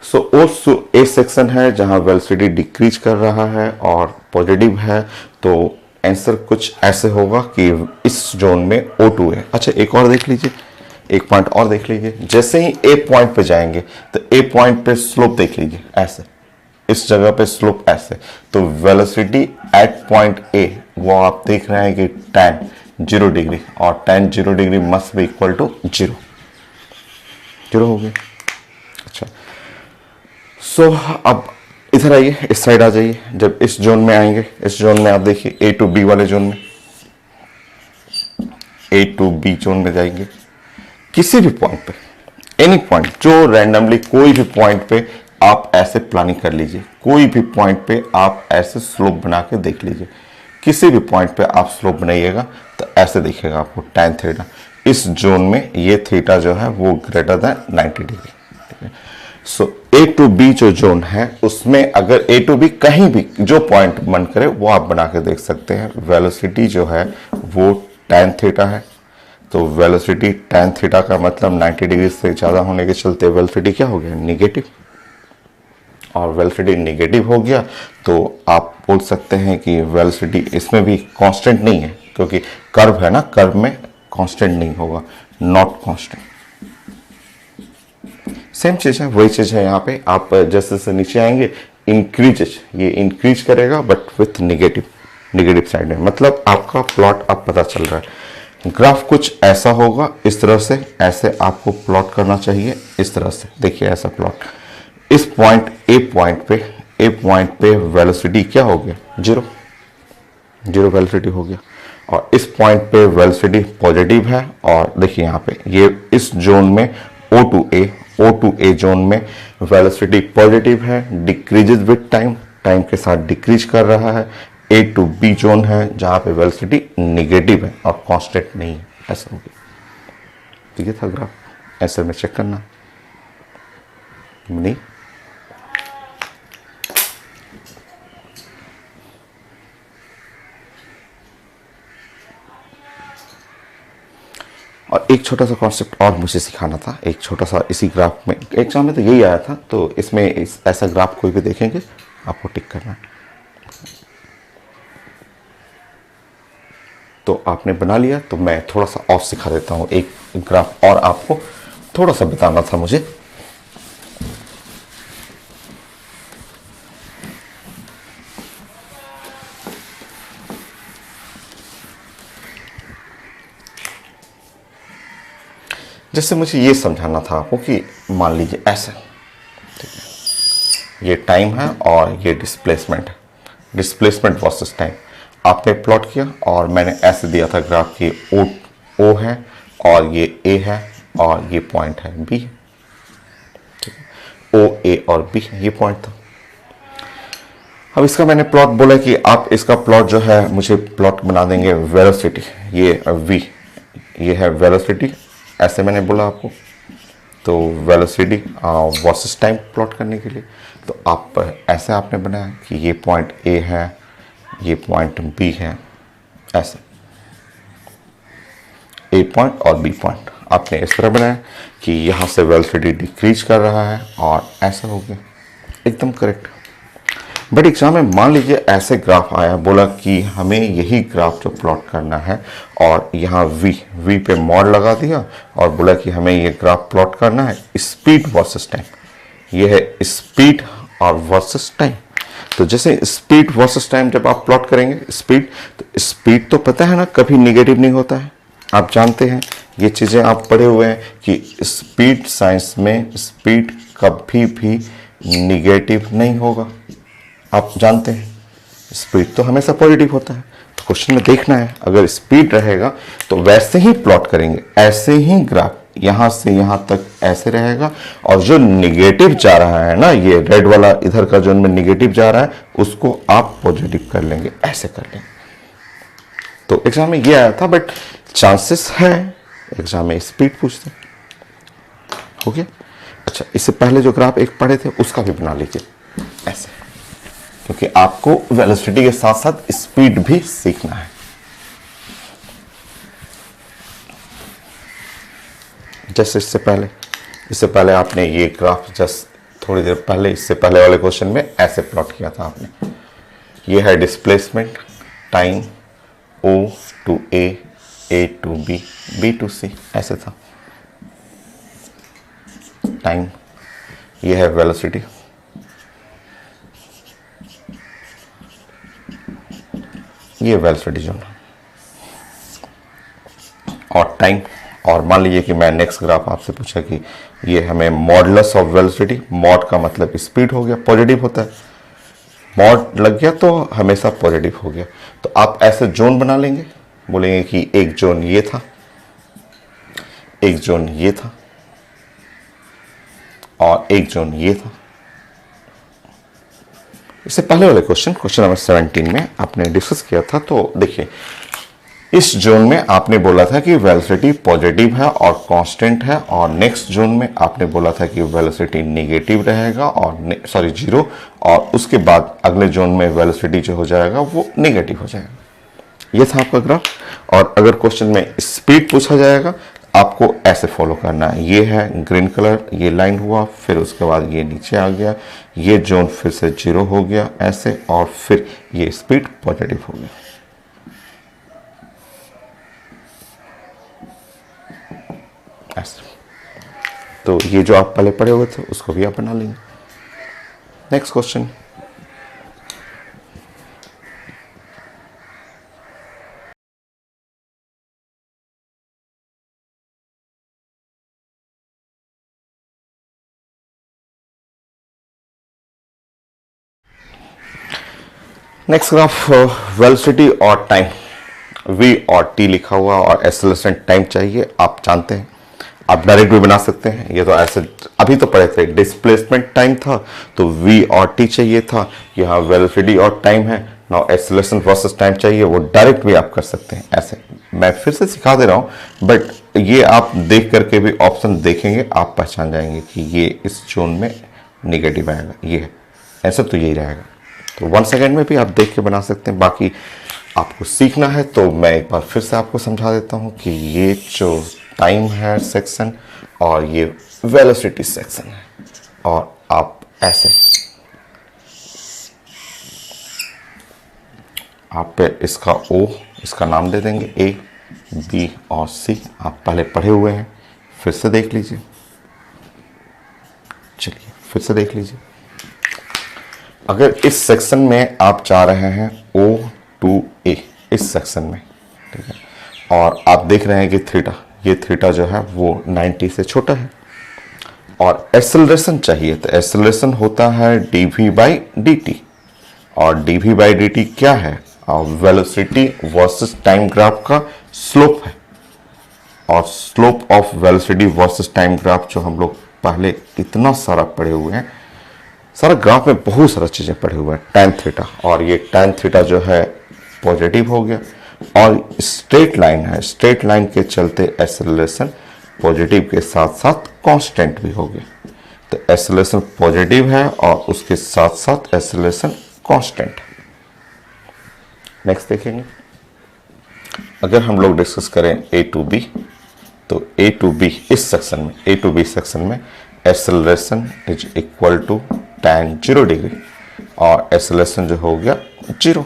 सो उस ए सेक्शन है जहां वेलोसिटी डिक्रीज कर रहा है और पॉजिटिव है, तो आंसर कुछ ऐसे होगा कि इस जोन में O टू A। अच्छा, एक और देख लीजिए, एक पॉइंट और देख लीजिए। जैसे ही ए पॉइंट पे जाएंगे तो ए पॉइंट पे स्लोप देख लीजिए, ऐसे इस जगह पे स्लोप ऐसे, तो वेलोसिटी एट पॉइंट ए वो आप देख रहे हैं कि tan 0 डिग्री, और tan 0 degree must be equal to 0 हो गया। अच्छा, सो अब इधर आइए, इस साइड आ जाइए। जब इस जोन में आएंगे, इस जोन में आप देखिए A टू B वाले जोन में, A टू B जोन में जाएंगे, किसी भी पॉइंट पे, एनी पॉइंट, जो रैंडमली कोई भी पॉइंट पे आप ऐसे प्लानिंग कर लीजिए, कोई भी पॉइंट पे आप ऐसे स्लोप बना के देख लीजिए। किसी भी पॉइंट पे आप स्लोप बनाइएगा तो ऐसे दिखेगा आपको tan थीटा। इस जोन में ये थीटा जो है वो greater than 90 degree. So A to B जो जोन है उसमें अगर A टू B कहीं भी जो पॉइंट मन करे वो आप बना के देख सकते हैं। वेलोसिटी जो है वो tan थीटा है, तो वेलोसिटी tan थीटा का मतलब 90 डिग्री से ज़्यादा होने के चलते वेलोसिटी क्या हो गया, निगेटिव। और वेलोसिटी निगेटिव हो गया तो आप बोल सकते हैं कि वेलोसिटी इसमें भी कांस्टेंट नहीं है, क्योंकि कर्व है ना, कर्व में कांस्टेंट नहीं होगा, नॉट कांस्टेंट। सेम चीज़ है, वही चीज़ है यहाँ पे। आप जैसे जैसे नीचे आएंगे इंक्रीजेज, ये इंक्रीज करेगा बट विथ निगेटिव साइड में। मतलब आपका प्लॉट अब पता चल रहा है। ग्राफ कुछ ऐसा होगा, इस तरह से, ऐसे आपको प्लॉट करना चाहिए, इस तरह से। देखिए ऐसा प्लॉट, इस पॉइंट ए पॉइंट पे वेलोसिटी क्या हो गया, 0 वेलोसिटी हो गया, और इस पॉइंट पे वेलोसिटी पॉजिटिव है। और देखिए यहाँ पे ये इस जोन में O टू A जोन में वेलोसिटी पॉजिटिव है, डिक्रीजेज विथ टाइम के साथ डिक्रीज कर रहा है। A टू B जोन है जहां पे वेलोसिटी निगेटिव है और कांस्टेंट नहीं है, ऐसा हो गया। तो ये था ग्राफ, आंसर में चेक करना नहीं। और एक छोटा सा कॉन्सेप्ट और मुझे सिखाना था, एक छोटा सा इसी ग्राफ में, एग्जाम में तो यही आया था, तो इसमें ऐसा ग्राफ कोई भी देखेंगे आपको टिक करना है। तो आपने बना लिया, तो मैं थोड़ा सा और सिखा देता हूँ, एक ग्राफ और आपको थोड़ा सा बताना था मुझे। जैसे मुझे ये समझाना था आपको कि मान लीजिए ऐसे, ठीक है, ये टाइम है और ये डिस्प्लेसमेंट है, डिस्प्लेसमेंट वर्सेस टाइम आपने प्लॉट किया, और मैंने ऐसे दिया था ग्राफ की ओ है और ये ए है और ये पॉइंट है बी, ठीक है, ओ ए और बी ये पॉइंट था। अब इसका मैंने प्लॉट बोला कि आप इसका प्लॉट जो है मुझे प्लॉट बना देंगे वेलोसिटी, ये वी, ये है वेलोसिटी, ऐसे मैंने बोला आपको। तो वेलोसिटी वर्सेस टाइम प्लॉट करने के लिए तो आप ऐसे आपने बनाया कि ये पॉइंट ए है, ये पॉइंट बी है, ऐसे ए पॉइंट और बी पॉइंट आपने इस तरह बनाया कि यहाँ से वेलोसिटी डिक्रीज कर रहा है और ऐसा हो गया, एकदम करेक्ट। बट एग्जाम में मान लीजिए ऐसे ग्राफ आया, बोला कि हमें यही ग्राफ जो प्लॉट करना है, और यहाँ वी पे मॉड लगा दिया और बोला कि हमें ये ग्राफ प्लॉट करना है स्पीड वर्सेस टाइम, ये है स्पीड और वर्सेस टाइम। तो जैसे स्पीड वर्सेस टाइम जब आप प्लॉट करेंगे, स्पीड तो पता है ना कभी निगेटिव नहीं होता है, आप जानते हैं ये चीज़ें आप पढ़े हुए हैं कि स्पीड, साइंस में स्पीड कभी भी निगेटिव नहीं होगा, आप जानते हैं स्पीड तो हमेशा पॉजिटिव होता है। तो क्वेश्चन में देखना है, अगर स्पीड रहेगा तो वैसे ही प्लॉट करेंगे, ऐसे ही ग्राफ यहां से यहां तक ऐसे रहेगा, और जो निगेटिव जा रहा है ना, ये रेड वाला इधर का जो में निगेटिव जा रहा है उसको आप पॉजिटिव कर लेंगे, ऐसे कर लेंगे। तो एग्जाम में ये आया था, बट चांसेस है एग्जाम में स्पीड पूछते, हो गया। अच्छा, इससे पहले जो ग्राफ एक पढ़े थे उसका भी बना लीजिए ऐसे, क्योंकि आपको वेलोसिटी के साथ साथ स्पीड भी सीखना है। जैसे इससे पहले आपने ये ग्राफ जस्ट थोड़ी देर पहले, इससे पहले वाले क्वेश्चन में ऐसे प्लॉट किया था आपने। ये है displacement, time O to A to B, B to C, ऐसे था टाइम। ये है वेलोसिटी, ये वेलोसिटी जोन और टाइम। और मान लीजिए कि मैं नेक्स्ट ग्राफ आपसे पूछा कि ये हमें मॉडुलस ऑफ वेलोसिटी, मॉड का मतलब स्पीड हो गया, पॉजिटिव होता है, मॉड लग गया तो हमेशा पॉजिटिव हो गया। तो आप ऐसे जोन बना लेंगे, बोलेंगे कि एक जोन ये था, एक जोन ये था और एक जोन ये था। इससे पहले वाले क्वेश्चन नंबर 17 में आपने डिस्कस किया था। तो देखिए, इस जोन में आपने बोला था कि वेलोसिटी पॉजिटिव है और कांस्टेंट है, और नेक्स्ट जोन में आपने बोला था कि वेलोसिटी नेगेटिव रहेगा और सॉरी जीरो, और उसके बाद अगले जोन में वेलोसिटी जो हो जाएगा वो नेगेटिव हो जाएगा। ये था आपका ग्राफ। और अगर क्वेश्चन में स्पीड पूछा जाएगा, आपको ऐसे फॉलो करना है। ये है ग्रीन कलर, ये लाइन हुआ, फिर उसके बाद ये नीचे आ गया, ये जोन फिर से जीरो हो गया ऐसे, और फिर ये स्पीड पॉजिटिव हो गया। ऐसे तो ये जो आप पहले पढ़े हुए थे उसको भी आप बना लेंगे। Next question, next graph velocity और टाइम, v और t लिखा हुआ और एक्सेलरेशन टाइम चाहिए, आप जानते हैं। आप डायरेक्ट भी बना सकते हैं, ये तो ऐसे अभी तो पढ़े थे, डिस्प्लेसमेंट टाइम था तो v और t चाहिए था, यहाँ वेलोसिटी और टाइम है, नाउ एक्सेलरेशन वर्सेस टाइम चाहिए, वो डायरेक्ट भी आप कर सकते हैं। ऐसे मैं फिर से सिखा दे रहा हूँ, बट ये आप देख करके भी ऑप्शन देखेंगे, आप पहचान जाएंगे कि ये इस जोन में नेगेटिव आएगा, ये है ऐसा, तो यही रहेगा। तो 1 सेकेंड में भी आप देख के बना सकते हैं। बाकी आपको सीखना है तो मैं एक बार फिर से आपको समझा देता हूँ कि ये जो टाइम है सेक्शन और ये वेलोसिटी सेक्शन है। और आप ऐसे आप पे इसका ओ, इसका नाम दे देंगे ए, बी और सी। आप पहले पढ़े हुए हैं, फिर से देख लीजिए। चलिए फिर से देख लीजिए। अगर इस सेक्शन में आप चाह रहे हैं O to A, इस सेक्शन में, ठीक है, और आप देख रहे हैं कि थीटा, ये थीटा जो है वो 90 से छोटा है और एक्सेलरेशन चाहिए, तो एक्सेलरेशन होता है dv/dt। और dv/dt क्या है? वेलोसिटी वर्सेस टाइम ग्राफ का स्लोप है। और slope of velocity versus time graph जो हम लोग पहले इतना सारा पढ़े हुए हैं, सारा ग्राफ में बहुत सारा चीजें पढ़े हुए हैं, tan थीटा। और ये tan थीटा जो है पॉजिटिव हो गया और स्ट्रेट लाइन है, स्ट्रेट लाइन के चलते एक्सेलरेशन पॉजिटिव के साथ साथ कांस्टेंट भी हो गया। तो एक्सेलरेशन पॉजिटिव है और उसके साथ साथ एक्सेलरेशन कांस्टेंट है। नेक्स्ट देखेंगे, अगर हम लोग डिस्कस करें A to B, तो A to B इस सेक्शन में, A to B सेक्शन में acceleration is equal to tan 0 degree और एक्सेलरेशन जो हो गया 0।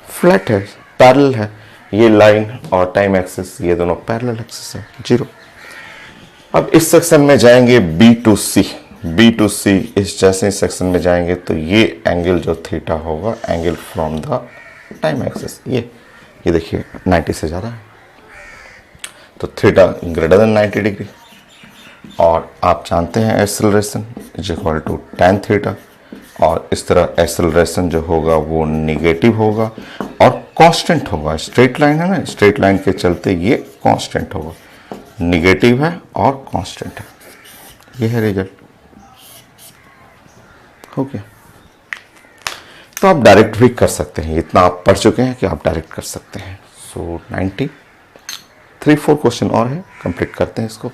फ्लैट है, पैरेलल है, ये लाइन और टाइम एक्सिस ये दोनों पैरेलल एक्सिस है, 0। अब इस सेक्शन में जाएंगे B to C, B to C इस जैसे सेक्शन में जाएंगे तो ये एंगल जो थीटा होगा, angle from the time axis, ये देखिए 90 से ज़्यादा है, तो थीटा ग्रेटर देन 90 डिग्री। और आप जानते हैं acceleration is equal to tan theta, और इस तरह एक्सेलरेशन जो होगा वो निगेटिव होगा और कांस्टेंट होगा। स्ट्रेट लाइन है ना, स्ट्रेट लाइन के चलते ये कांस्टेंट होगा, निगेटिव है और कांस्टेंट है। ये है रिजल्ट, हो गया। तो आप डायरेक्ट भी कर सकते हैं, इतना आप पढ़ चुके हैं कि आप डायरेक्ट कर सकते हैं। सो 93-4 क्वेश्चन और है, कंप्लीट करते हैं इसको।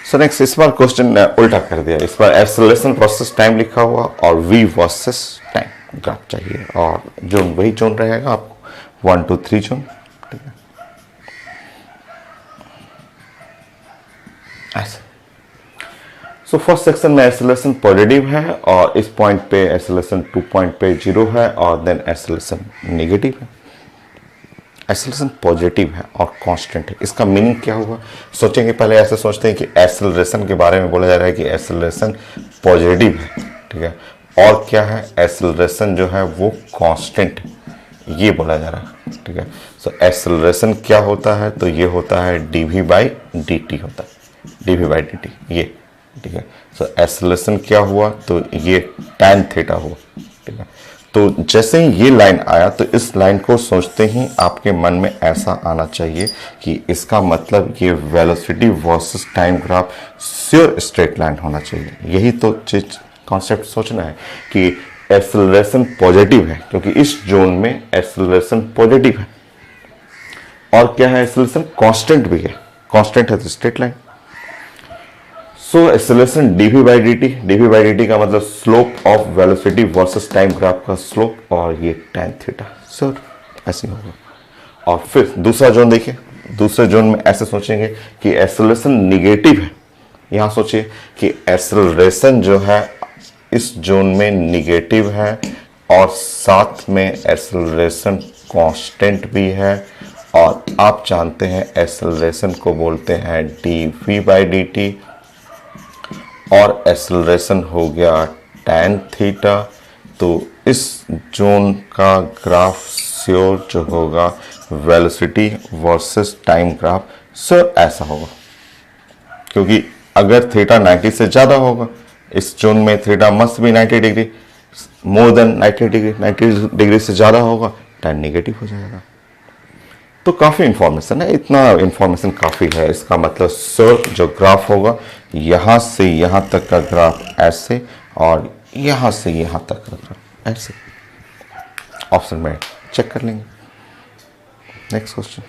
सो नेक्स्ट, इस बार क्वेश्चन उल्टा कर दिया। इस बार एक्सेलरेशन वर्सेस टाइम लिखा हुआ और v वर्सेस टाइम ग्राफ चाहिए, और जोन वही जोन रहेगा आपको 1 2 3 जोन, ठीक है, ऐसे। सो फर्स्ट सेक्शन में एक्सेलरेशन पॉजिटिव है और इस पॉइंट पे एक्सेलरेशन 2 पॉइंट पे 0 है और देन एक्सेलरेशन नेगेटिव है। एक्सेलरेशन पॉजिटिव है और कांस्टेंट है, इसका मीनिंग क्या होगा? सोचेंगे, पहले ऐसे सोचते हैं कि एक्सेलरेशन के बारे में बोला जा रहा है कि एक्सेलरेशन पॉजिटिव है, ठीक है, और क्या है, एक्सेलरेशन जो है वो कांस्टेंट है, ये बोला जा रहा है, ठीक है। सो एक्सेलरेशन क्या होता है? तो ये होता है dv/dt होता है, dv/dt ये, ठीक है। सो एक्सेलरेशन क्या हुआ? तो ये tan थीटा हुआ, ठीक है। तो जैसे ही ये लाइन आया तो इस लाइन को सोचते ही आपके मन में ऐसा आना चाहिए कि इसका मतलब ये velocity versus time graph sure straight line होना चाहिए। यही तो चीज कॉन्सेप्ट सोचना है कि एक्सेलरेशन पॉजिटिव है, क्योंकि इस जोन में एक्सेलरेशन पॉजिटिव है, और क्या है, एक्सेलरेशन कांस्टेंट भी है, कांस्टेंट है तो straight line. So acceleration dv/dt का मतलब slope of velocity versus time graph का स्लोप, और ये tan थीटा, सर ऐसे होगा। और फिर दूसरा जोन देखिए, दूसरे जोन में ऐसे सोचेंगे कि एक्सेलरेशन निगेटिव है। यहां सोचिए कि एक्सेलरेशन जो है इस जोन में निगेटिव है और साथ में एक्सेलरेशन कांस्टेंट भी है, और आप जानते हैं एक्सेलरेशन को बोलते हैं dv/dt, और एक्सेलरेशन हो गया tan थीटा। तो इस जोन का ग्राफ श्योर जो होगा velocity versus time graph sure ऐसा होगा, क्योंकि अगर थीटा 90 से ज़्यादा होगा, इस जोन में थीटा मस्ट भी 90 degree, more than 90 degree, 90 degree से ज़्यादा होगा, tan नेगेटिव हो जाएगा। तो काफ़ी इंफॉर्मेशन है, इतना इंफॉर्मेशन काफ़ी है। इसका मतलब सर जो ग्राफ होगा यहाँ से यहाँ तक का ग्राफ ऐसे, और यहाँ से यहाँ तक का ग्राफ ऐसे। ऑप्शन में चेक कर लेंगे। Next question.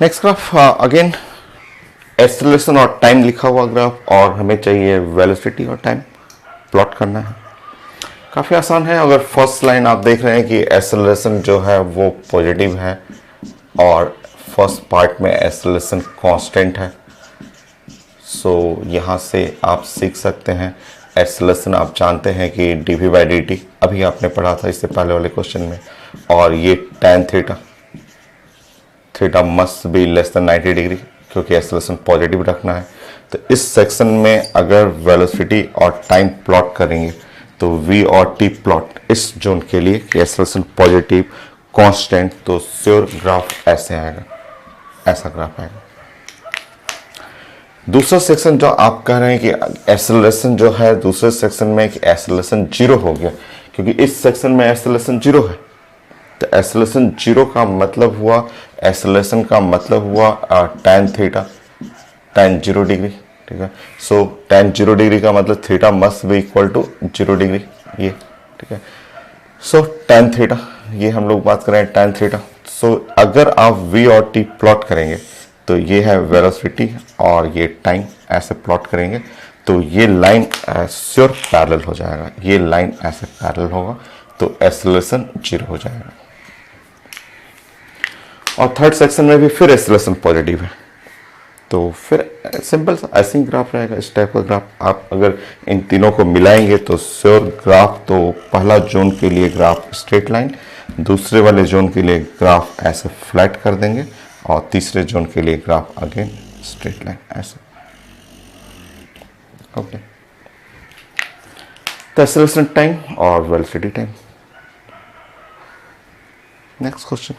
Next graph again acceleration और टाइम लिखा हुआ ग्राफ, और हमें चाहिए वेलोसिटी और टाइम प्लॉट करना है। काफ़ी आसान है। अगर फर्स्ट लाइन आप देख रहे हैं कि एक्सेलरेशन जो है वो पॉजिटिव है और फर्स्ट पार्ट में एक्सेलरेशन कांस्टेंट है, सो यहाँ से आप सीख सकते हैं एक्सेलरेशन आप जानते हैं कि dv/dt, अभी आपने पढ़ा था इससे पहले वाले क्वेश्चन में, और ये tan theta must be less than 90 degree क्योंकि एक्सेलरेशन पॉजिटिव रखना है। तो इस सेक्शन में अगर वेलोसिटी और टाइम प्लॉट करेंगे तो v और t प्लॉट इस जोन के लिए कि एक्सेलरेशन पॉजिटिव कांस्टेंट, तो श्योर ग्राफ ऐसे आएगा, ऐसा ग्राफ आएगा। दूसरा सेक्शन जो आप कह रहे हैं कि एक्सेलरेशन जो है दूसरे सेक्शन में कि एक्सेलरेशन जीरो हो गया, क्योंकि इस सेक्शन में एक्सेलरेशन जीरो है, तो एक्सेलरेशन जीरो का मतलब हुआ, एक्सेलरेशन का मतलब हुआ tan थीटा, tan 0 डिग्री, ठीक है। सो tan 0 डिग्री का मतलब theta must be equal to 0 degree, ये ठीक है। सो tan थीटा, ये हम लोग बात करें tan थीटा। सो अगर आप v और t प्लॉट करेंगे तो ये है वेलोसिटी और ये टाइम, ऐसे प्लॉट करेंगे तो ये लाइन श्योर पैरेलल हो जाएगा, ये लाइन ऐसे पैरेलल होगा, तो एक्सेलरेशन जीरो हो जाएगा। और थर्ड सेक्शन में भी फिर एक्सेलरेशन पॉजिटिव है, तो फिर सिंपल सा ऐसे ही ग्राफ रहेगा, इस टाइप का ग्राफ। आप अगर इन तीनों को मिलाएंगे तो श्योर ग्राफ, तो पहला जोन के लिए ग्राफ स्ट्रेट लाइन, दूसरे वाले जोन के लिए ग्राफ ऐसे फ्लैट कर देंगे, और तीसरे जोन के लिए ग्राफ अगेन स्ट्रेट लाइन ऐसे। ओके, तो एक्सेलरेशन टाइम और velocity time. Next question.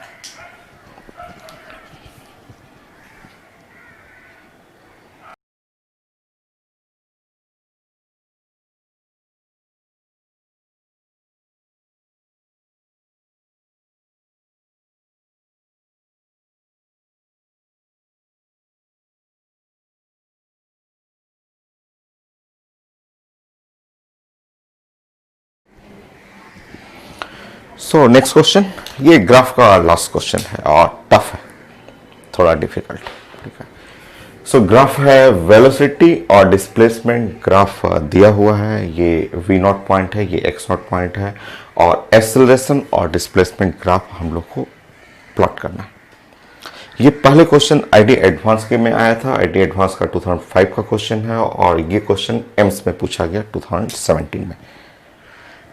So next question, ये ग्राफ का लास्ट क्वेश्चन है और टफ है, थोड़ा डिफिकल्ट, ठीक है। सो ग्राफ है वेलोसिटी और डिस्प्लेसमेंट ग्राफ दिया हुआ है, ये v0 पॉइंट है, ये x0 पॉइंट है, और एक्सेलरेशन और डिस्प्लेसमेंट ग्राफ हम लोग को प्लॉट करना है। ये पहले क्वेश्चन आईडी एडवांस के में आया था, आईडी एडवांस का 2005 का क्वेश्चन है, और ये क्वेश्चन एम्स में पूछा गया 2017 में।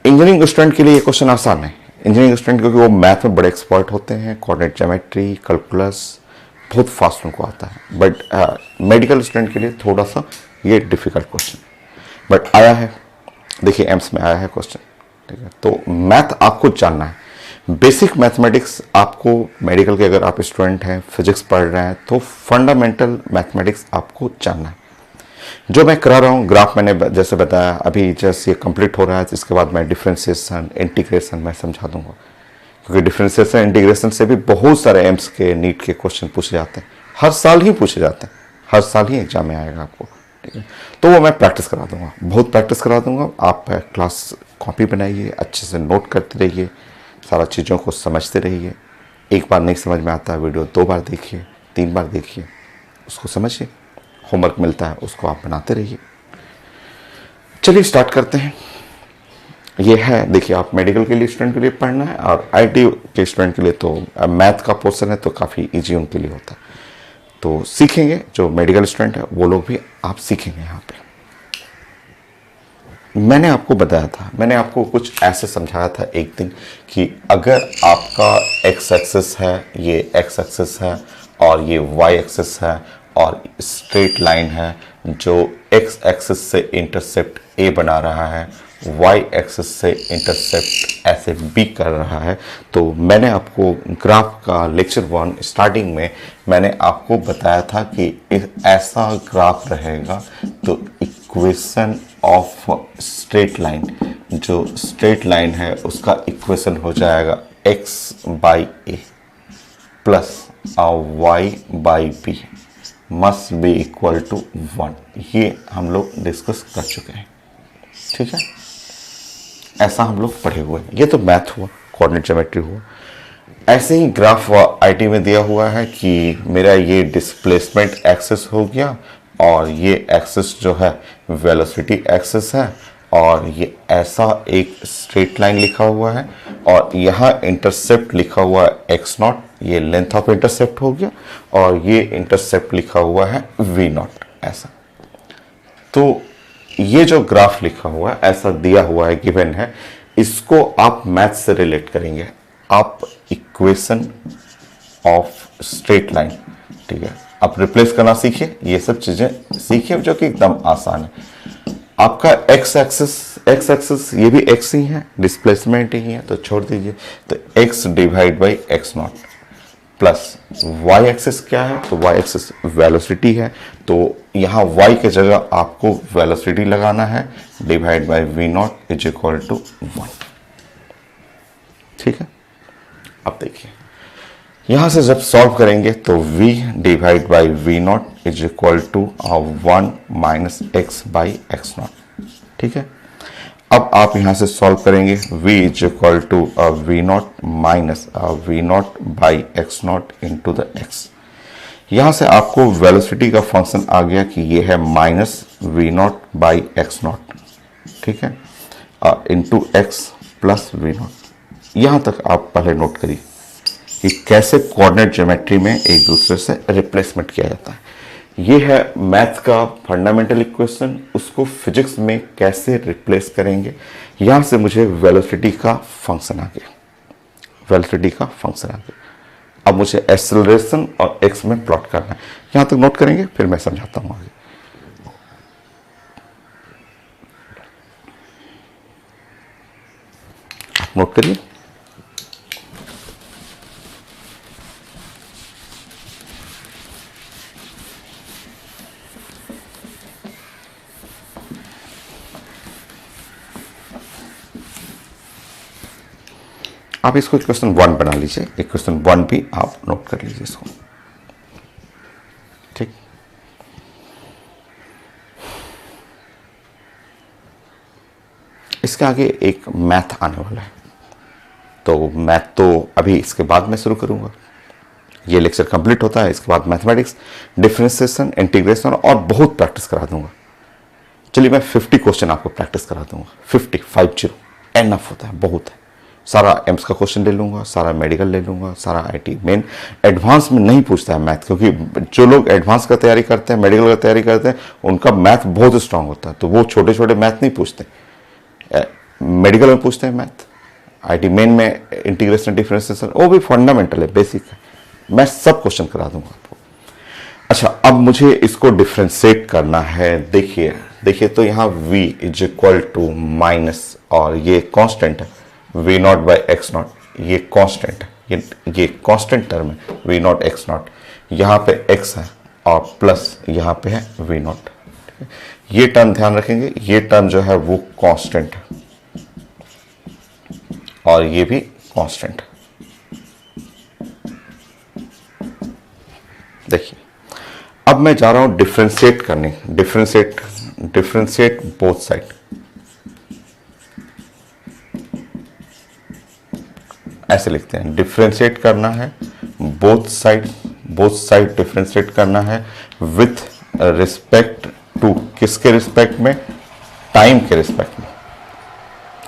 इंजीनियरिंग स्टूडेंट के लिए ये क्वेश्चन आसान है, इंजीनियरिंग स्टूडेंट क्योंकि वो मैथ में बड़े एक्सपर्ट होते हैं, कोऑर्डिनेट ज्योमेट्री, कैलकुलस बहुत फास्ट उनको आता है, बट मेडिकल स्टूडेंट के लिए थोड़ा सा ये डिफिकल्ट क्वेश्चन, बट आया है, देखिए एम्स में आया है क्वेश्चन, ठीक है। तो मैथ आपको जानना है, बेसिक मैथमेटिक्स आपको, मेडिकल के अगर आप स्टूडेंट हैं, फिजिक्स पढ़ रहे हैं, तो फंडामेंटल मैथमेटिक्स आपको जानना है। जो मैं करा रहा हूँ ग्राफ, मैंने जैसे बताया अभी जैसे ये कंप्लीट हो रहा है, तो इसके बाद मैं डिफरेंशिएशन, इंटीग्रेशन मैं समझा दूंगा, क्योंकि डिफरेंशिएशन, इंटीग्रेशन से भी बहुत सारे एम्स के, नीट के क्वेश्चन पूछे जाते हैं, हर साल ही पूछे जाते हैं, हर साल ही एग्जाम में आएगा आपको, ठीक है। तो वो मैं प्रैक्टिस करा दूंगा, बहुत प्रैक्टिस करा दूंगा। आप क्लास कॉपी बनाइए, अच्छे से नोट करते रहिए, सारा चीज़ों को समझते रहिए। एक बार नहीं समझ में आता है वीडियो 2 बार देखिए, 3 बार देखिए, उसको समझिए, होमवर्क मिलता है उसको आप बनाते रहिए। चलिए स्टार्ट करते हैं। ये है, देखिए आप मेडिकल के लिए स्टूडेंट के लिए पढ़ना है, और आईटी के स्टूडेंट के लिए तो मैथ का पोर्शन है तो काफ़ी इजी उनके लिए होता है, तो सीखेंगे। जो मेडिकल स्टूडेंट है वो लोग भी आप सीखेंगे। यहाँ पे मैंने आपको बताया था, मैंने आपको कुछ ऐसे समझाया था एक दिन कि अगर आपका एक्स एक्सिस है, ये एक्स एक्सिस है और ये वाई एक्सिस है, और स्ट्रेट लाइन है जो एक्स एक्सिस से इंटरसेप्ट ए बना रहा है, वाई एक्सिस से इंटरसेप्ट ऐसे बी कर रहा है, तो मैंने आपको ग्राफ का लेक्चर 1 स्टार्टिंग में मैंने आपको बताया था कि ऐसा ग्राफ रहेगा, तो इक्वेशन ऑफ स्ट्रेट लाइन, जो स्ट्रेट लाइन है उसका इक्वेशन हो जाएगा x by a, plus y by b must be equal to 1। ये हम लोग डिस्कस कर चुके हैं, ठीक है। ऐसा हम लोग पढ़े हुए हैं। ये तो मैथ हुआ, कोऑर्डिनेट ज्योमेट्री हुआ। ऐसे ही ग्राफ आईटी में दिया हुआ है कि मेरा ये डिस्प्लेसमेंट एक्सिस हो गया और ये एक्सिस जो है वेलोसिटी एक्सिस है, और ये ऐसा एक स्ट्रेट लाइन लिखा हुआ है और यहाँ इंटरसेप्ट लिखा हुआ है x नॉट, ये लेंथ ऑफ इंटरसेप्ट हो गया, और ये इंटरसेप्ट लिखा हुआ है v नॉट ऐसा। तो ये जो ग्राफ लिखा हुआ है ऐसा दिया हुआ है, गिवन है, इसको आप मैथ से रिलेट करेंगे। आप इक्वेशन ऑफ स्ट्रेट लाइन, ठीक है, आप रिप्लेस करना सीखिए, ये सब चीजें सीखिए जो कि एकदम आसान है। आपका एक्स एक्सिस ये भी एक्स ही है, डिस्प्लेसमेंट ही है, तो छोड़ दीजिए। तो x divide by x not plus y axis क्या है, तो वाई एक्सिस वेलोसिटी है, तो यहाँ वाई की जगह आपको वेलोसिटी लगाना है, divide by v not is equal to 1, ठीक है। अब देखिए यहां से जब सॉल्व करेंगे तो v divide by v not is equal to 1 minus x by x not, ठीक है। अब आप यहां से सॉल्व करेंगे v is equal to v not minus v not by x not into the x. यहां से आपको वेलोसिटी का फंक्शन आ गया कि ये है minus v not by x not, ठीक है, into x plus v not. यहां तक आप पहले नोट करिए कि कैसे कोऑर्डिनेट ज्योमेट्री में एक दूसरे से रिप्लेसमेंट किया जाता है। ये है मैथ का फंडामेंटल इक्वेशन, उसको फिजिक्स में कैसे रिप्लेस करेंगे। यहां से मुझे वेलोसिटी का फंक्शन आ गया, वेलोसिटी का फंक्शन आ गया। अब मुझे एक्सेलरेशन और एक्स में प्लॉट करना है। यहां तक नोट करेंगे, फिर मैं समझाता हूं आगे। आप नोट करिए। आप इसको इक्वेशन 1 बना लीजिए, इक्वेशन 1 भी आप नोट कर लीजिए इसको, ठीक। इसके आगे एक मैथ आने वाला है, तो मैथ तो अभी इसके बाद मैं शुरू करूंगा। ये लेक्चर कंप्लीट होता है, इसके बाद मैथमेटिक्स, डिफरेंशिएशन, इंटीग्रेशन और बहुत प्रैक्टिस करा दूंगा। चलिए मैं 50 क्वेश्चन आपको प्रैक्टिस करा दूंगा। 50 एनफ होता है, बहुत है। सारा एम्स का क्वेश्चन ले लूंगा, सारा मेडिकल ले लूंगा, सारा आईटी। मेन एडवांस में नहीं पूछता है मैथ, क्योंकि जो लोग एडवांस का तैयारी करते हैं, मेडिकल का तैयारी करते हैं, उनका मैथ बहुत स्ट्रांग होता है, तो वो छोटे छोटे मैथ नहीं पूछते। मेडिकल में पूछते हैं मैथ, आईटी मेन में इंटीग्रेशन, डिफरेंशिएशन, वो भी फंडामेंटल है, बेसिक है। मैं सब क्वेश्चन करा दूंगा आपको। अच्छा, अब मुझे इसको डिफ्रेंशिएट करना है। देखिए तो यहाँ v is equal to minus, और ये कांस्टेंट है v not by x not, ये कांस्टेंट है, ये कांस्टेंट टर्म है v नॉट एक्स नॉट। यहाँ पे x है और प्लस यहाँ पे है v नॉट। ये टर्म ध्यान रखेंगे, ये टर्म जो है वो कांस्टेंट है और ये भी कांस्टेंट है। देखिए अब मैं जा रहा हूं डिफरेंशिएट करने, डिफरेंशिएट बोथ साइड। ऐसे लिखते हैं, डिफरेंशिएट करना है बोथ साइड डिफरेंशिएट करना है विथ रिस्पेक्ट टू, किसके रिस्पेक्ट में, टाइम के रिस्पेक्ट में।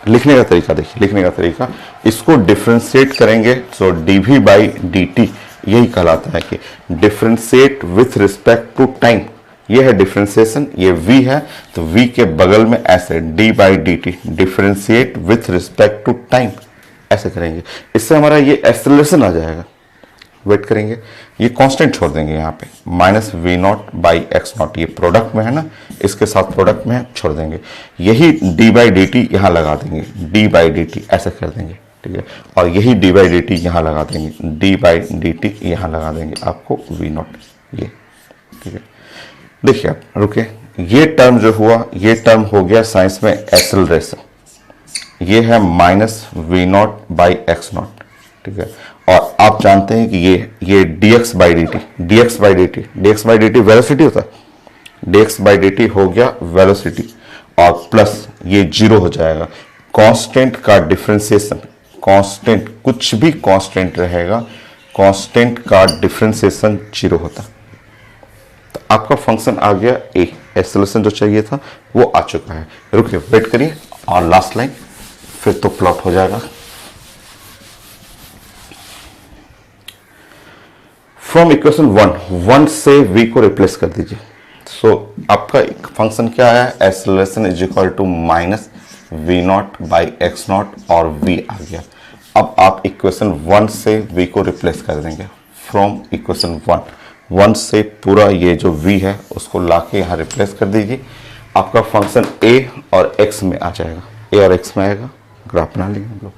लिखने का तरीका देखिए, लिखने का तरीका, इसको डिफरेंशिएट करेंगे तो dv बाई dt यही कहलाता है कि differentiate with respect to time. ये है डिफरेंशिएशन, ये v है, तो v के बगल में ऐसे d by dt, differentiate with respect to time, ऐसे करेंगे। इससे हमारा ये एक्सेलरेशन आ जाएगा। वेट करेंगे, ये कांस्टेंट छोड़ देंगे यहाँ पे, minus v not by x not, ये प्रोडक्ट में है ना, इसके साथ प्रोडक्ट में छोड़ देंगे। यही डी बाई डी टी यहाँ लगा देंगे, डी बाई डी टी ऐसे कर देंगे, ठीक है। और यही डी बाई डी टी यहाँ लगा देंगे, डी बाई डी टी यहाँ लगा देंगे आपको वी नॉट, ये, ठीक है। देखिए आप रुके, ये टर्म जो हुआ, ये टर्म हो गया साइंस में एक्सेलरेशन। ये है minus v not by x not, ठीक है। और आप जानते हैं कि ये dx by d t velocity होता है, dx बाई डी टी हो गया वेलोसिटी, और प्लस ये जीरो हो जाएगा। कांस्टेंट का डिफरेंशिएशन, कांस्टेंट कुछ भी कांस्टेंट रहेगा, कांस्टेंट का डिफरेंशिएशन जीरो होता है। तो आपका फंक्शन आ गया ए, एक्सेलरेशन जो चाहिए था वो आ चुका है। रुकिए, वेट करिए, और लास्ट लाइन फिर तो प्लॉट हो जाएगा। फ्रॉम इक्वेशन 1 से v को रिप्लेस कर दीजिए। सो आपका फंक्शन क्या है, acceleration is equal to minus v not by x not, और v आ गया। अब आप इक्वेशन 1 से v को रिप्लेस कर देंगे। फ्रॉम इक्वेशन 1 से पूरा ये जो v है उसको लाके यहाँ रिप्लेस कर दीजिए। आपका फंक्शन a और x में आ जाएगा, a और x में आएगा। ग्राफ बना लेंगे हम लोग।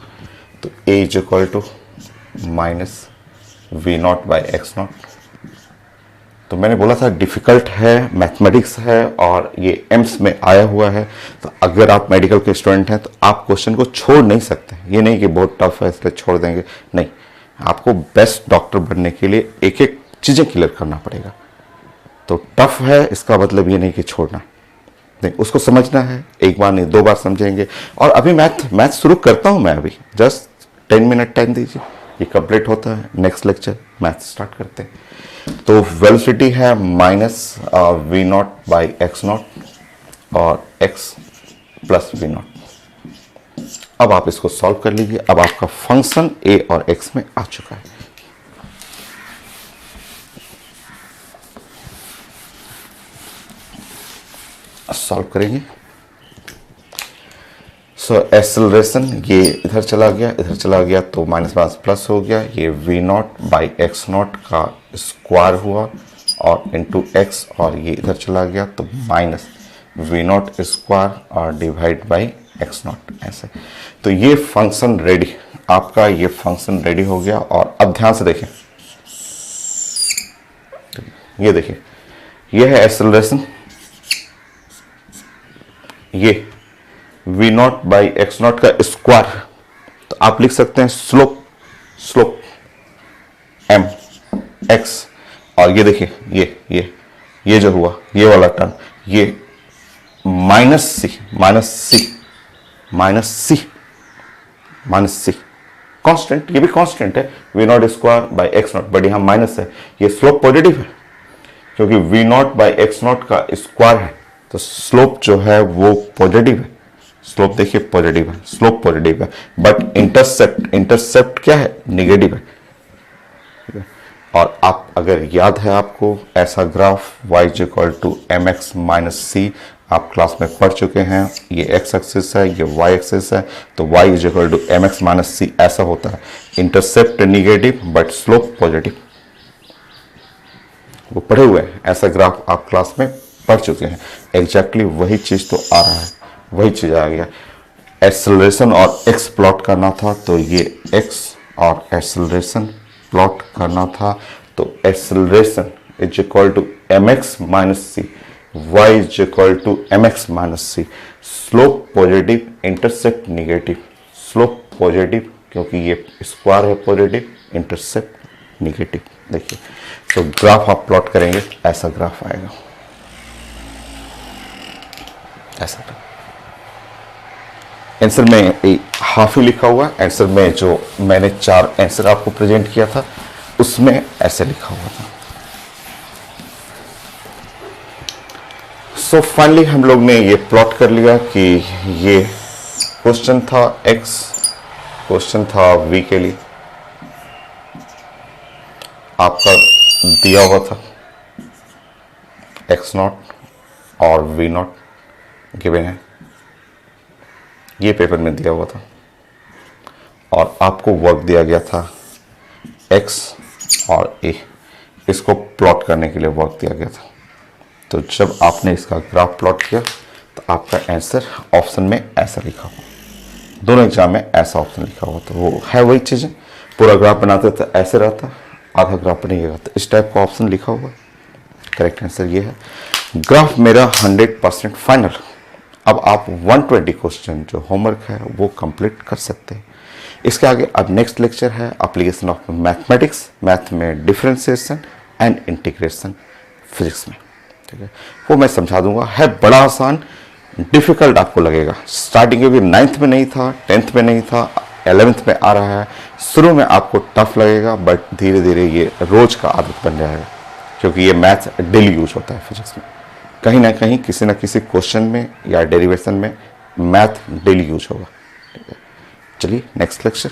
तो a is equal to minus v not by x not. तो मैंने बोला था डिफिकल्ट है, मैथमेटिक्स है, और ये एम्स में आया हुआ है। तो अगर आप मेडिकल के स्टूडेंट हैं तो आप क्वेश्चन को छोड़ नहीं सकते। ये नहीं कि बहुत टफ है इसलिए छोड़ देंगे, नहीं, आपको बेस्ट डॉक्टर बनने के लिए एक एक चीज़ें क्लियर करना पड़ेगा। तो टफ है इसका मतलब ये नहीं कि छोड़ना, नहीं, उसको समझना है। एक बार नहीं 2 बार समझेंगे। और अभी मैथ शुरू करता हूँ मैं, अभी जस्ट 10 मिनट टाइम दीजिए, ये कंप्लीट होता है, नेक्स्ट लेक्चर मैथ स्टार्ट करते हैं। तो वेलोसिटी है minus v not by x not और एक्स प्लस वी नॉट। अब आप इसको सॉल्व कर लीजिए। अब आपका फंक्शन ए और एक्स में आ चुका है। सॉल्व करेंगे। सो एक्सेलरेशन ये इधर चला गया, इधर चला गया, तो माइनस माइनस प्लस हो गया। ये v not by x not का स्क्वायर हुआ और इंटू एक्स, और ये इधर चला गया तो माइनस वी नॉट स्क्वायर और डिवाइड बाई एक्स नॉट, ऐसे। तो ये फंक्शन रेडी, आपका ये फंक्शन रेडी हो गया। और अब ध्यान से देखें, ये देखिए, ये है एक्सेलरेशन, ये v not by x not का स्क्वायर। तो आप लिख सकते हैं स्लोप एम एक्स, और ये देखिए ये जो हुआ ये वाला टर्म, ये माइनस सी कांस्टेंट, ये भी कांस्टेंट है, v not square by x not, but यहाँ माइनस है। ये स्लोप पॉजिटिव है क्योंकि v not by x not का स्क्वायर है, तो स्लोप जो है वो पॉजिटिव है। स्लोप देखिए पॉजिटिव है, स्लोप पॉजिटिव है, बट इंटरसेप्ट क्या है, निगेटिव है। और आप अगर याद है आपको ऐसा graph y is equal to M x minus C, आप क्लास में पढ़ चुके हैं। ये x एक्सिस है, ये y एक्सिस है, तो y is equal to M x minus C ऐसा होता है। Intercept negative but slope positive, वो पढ़े हुए हैं, ऐसा ग्राफ आप क्लास में पढ़ चुके हैं। एग्जैक्टली वही चीज तो आ रहा है, वही चीज आ गया। एक्सेलरेशन और x प्लॉट करना था, तो ये x और एक्सेलरेशन प्लॉट करना था, तो acceleration is equal to M x minus c, y is equal to M x minus c. Slope positive, intercept negative. Slope positive क्योंकि ये स्क्वायर है पॉजिटिव, इंटरसेप्ट निगेटिव। देखिए, तो ग्राफ आप प्लॉट करेंगे, ऐसा ग्राफ आएगा, ऐसा। आंसर में हाफ ही लिखा हुआ है। आंसर में जो मैंने 4 आंसर आपको प्रेजेंट किया था उसमें ऐसे लिखा हुआ था। सो फाइनली हम लोग ने ये प्लॉट कर लिया कि ये क्वेश्चन था x, क्वेश्चन था v के लिए, आपका दिया हुआ था x नॉट और v नॉट गिवन है, ये पेपर में दिया हुआ था। और आपको वर्क दिया गया था x और a, इसको प्लॉट करने के लिए वर्क दिया गया था। तो जब आपने इसका ग्राफ प्लॉट किया तो आपका आंसर ऑप्शन में ऐसा लिखा हुआ, दोनों एग्जाम में ऐसा ऑप्शन लिखा हुआ। तो वो है वही चीज़ें, पूरा ग्राफ बनाते तो ऐसे रहता, आधा ग्राफ बनेगा तो इस टाइप का ऑप्शन लिखा हुआ। करेक्ट आंसर ये है। ग्राफ मेरा 100% फाइनल। अब आप 120 क्वेश्चन जो होमवर्क है वो कंप्लीट कर सकते हैं। इसके आगे अब नेक्स्ट लेक्चर है एप्लीकेशन ऑफ मैथमेटिक्स, मैथ में डिफरेंशिएशन एंड इंटीग्रेशन फिजिक्स में, ठीक है, वो मैं समझा दूंगा। है बड़ा आसान, डिफिकल्ट आपको लगेगा। स्टार्टिंग में भी 9th में नहीं था, 10th में नहीं था, 11th में आ रहा है। शुरू में आपको टफ लगेगा, बट धीरे धीरे ये रोज का आदत बन जाएगा, क्योंकि ये मैथ डेली यूज होता है फिजिक्स में। कहीं ना कहीं किसी ना किसी क्वेश्चन में या डेरिवेशन में मैथ डेली यूज होगा। चलिए नेक्स्ट लेक्चर।